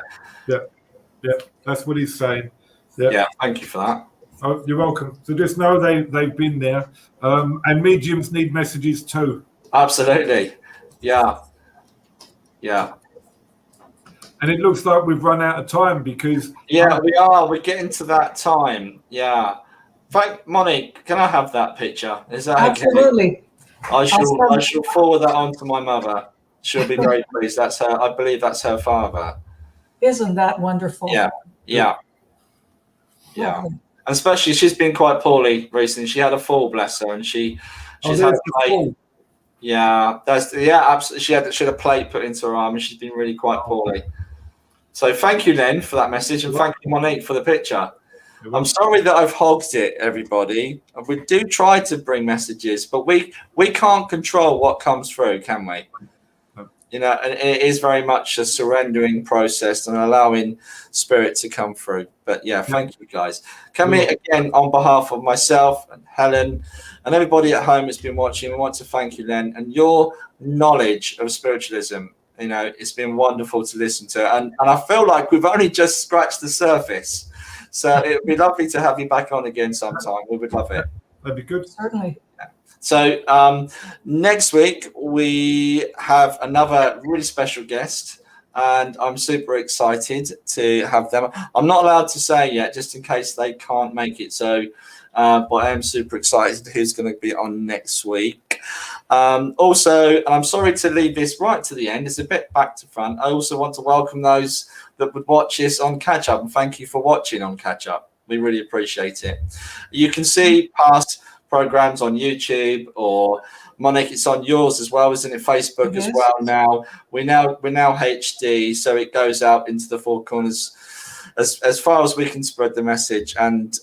that's what he's saying. Yeah, thank you for that. Oh, you're welcome. So just know they've been there, and mediums need messages too. Absolutely, yeah. And it looks like we've run out of time because we are. We're getting to that time. Yeah. Monique, can I have that picture? Is that absolutely? Okay? I shall forward that on to my mother. She'll be very pleased. That's her. I believe that's her father. Isn't that wonderful? Yeah. And especially, she's been quite poorly recently. She had a fall, bless her, and she's had a plate. Yeah, absolutely. She had a plate put into her arm, and she's been really quite poorly. So thank you, Len, for that message, and thank you, Monique, for the picture. I'm sorry that I've hogged it, everybody. We do try to bring messages, but we can't control what comes through, can we? You know, and it is very much a surrendering process and allowing spirit to come through. But yeah, thank you guys. Can we again, on behalf of myself and Helen and everybody at home that's been watching, we want to thank you, Len, and your knowledge of spiritualism. You know, it's been wonderful to listen to, and I feel like we've only just scratched the surface. So it would be lovely to have you back on again sometime. We would love it. That'd be good. Certainly. So next week we have another really special guest, and I'm super excited to have them. I'm not allowed to say yet, just in case they can't make it. So, but I am super excited who's going to be on next week. Also, and I'm sorry to leave this right to the end. It's a bit back to front. I also want to welcome those that would watch this on Catch Up, and thank you for watching on Catch Up. We really appreciate it. You can see past programs on YouTube, or Monique, it's on yours as well, isn't it? Facebook as well now. We're now HD, so it goes out into the four corners as far as we can spread the message. And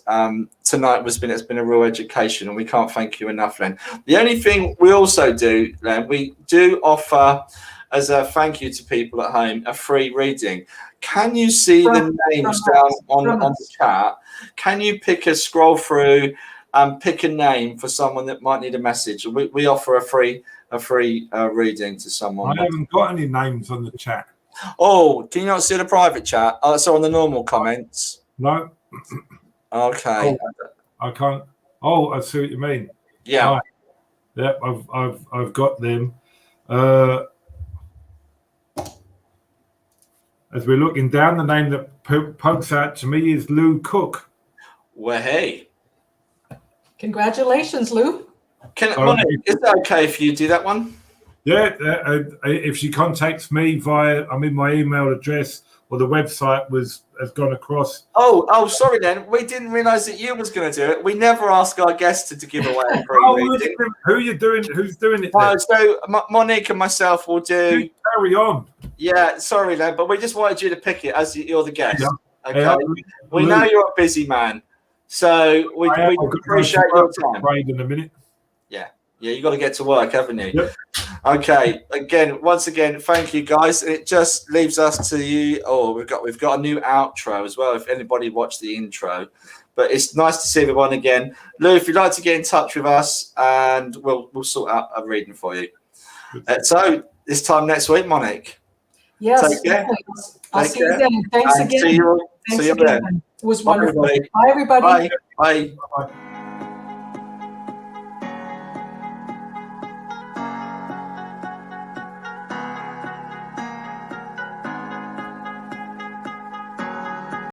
tonight it's been a real education, and we can't thank you enough, Len. The only thing we also do, Len, we do offer as a thank you to people at home a free reading. Can you see the names down on the chat? Can you scroll through and pick a name for someone that might need a message? We offer a free reading to someone. I haven't got any names on the chat. Oh, can you not see the private chat? Oh, so on the normal comments? No. Okay. Oh, I can't. Oh, I see what you mean. Yeah. Right. Yep, I've got them. As we're looking down, the name that pokes out to me is Lou Cook. Well, hey. Congratulations, Lou. Monique, is it okay if you do that one? Yeah, if she contacts me via, my email address or the website has gone across. Oh, sorry then. We didn't realise that you was going to do it. We never ask our guests to give away a free reading. Who are you doing? Who's doing it? So Monique and myself will do. Carry on. Yeah, sorry, Len, but we just wanted you to pick it as you're the guest. Yeah. Okay. We know you're a busy man, so we appreciate your time. In a minute. Yeah, you got to get to work, haven't you? Yep. Okay. Once again, thank you, guys. It just leaves us to you. Oh, we've got a new outro as well. If anybody watched the intro, but it's nice to see everyone again. Lou, if you'd like to get in touch with us, and we'll sort out a reading for you. So this time next week, Monique. Yes. Take care. I'll see you then. Thanks again. See you again. It was wonderful. Bye, everybody. Bye, everybody. Bye. Bye. Bye.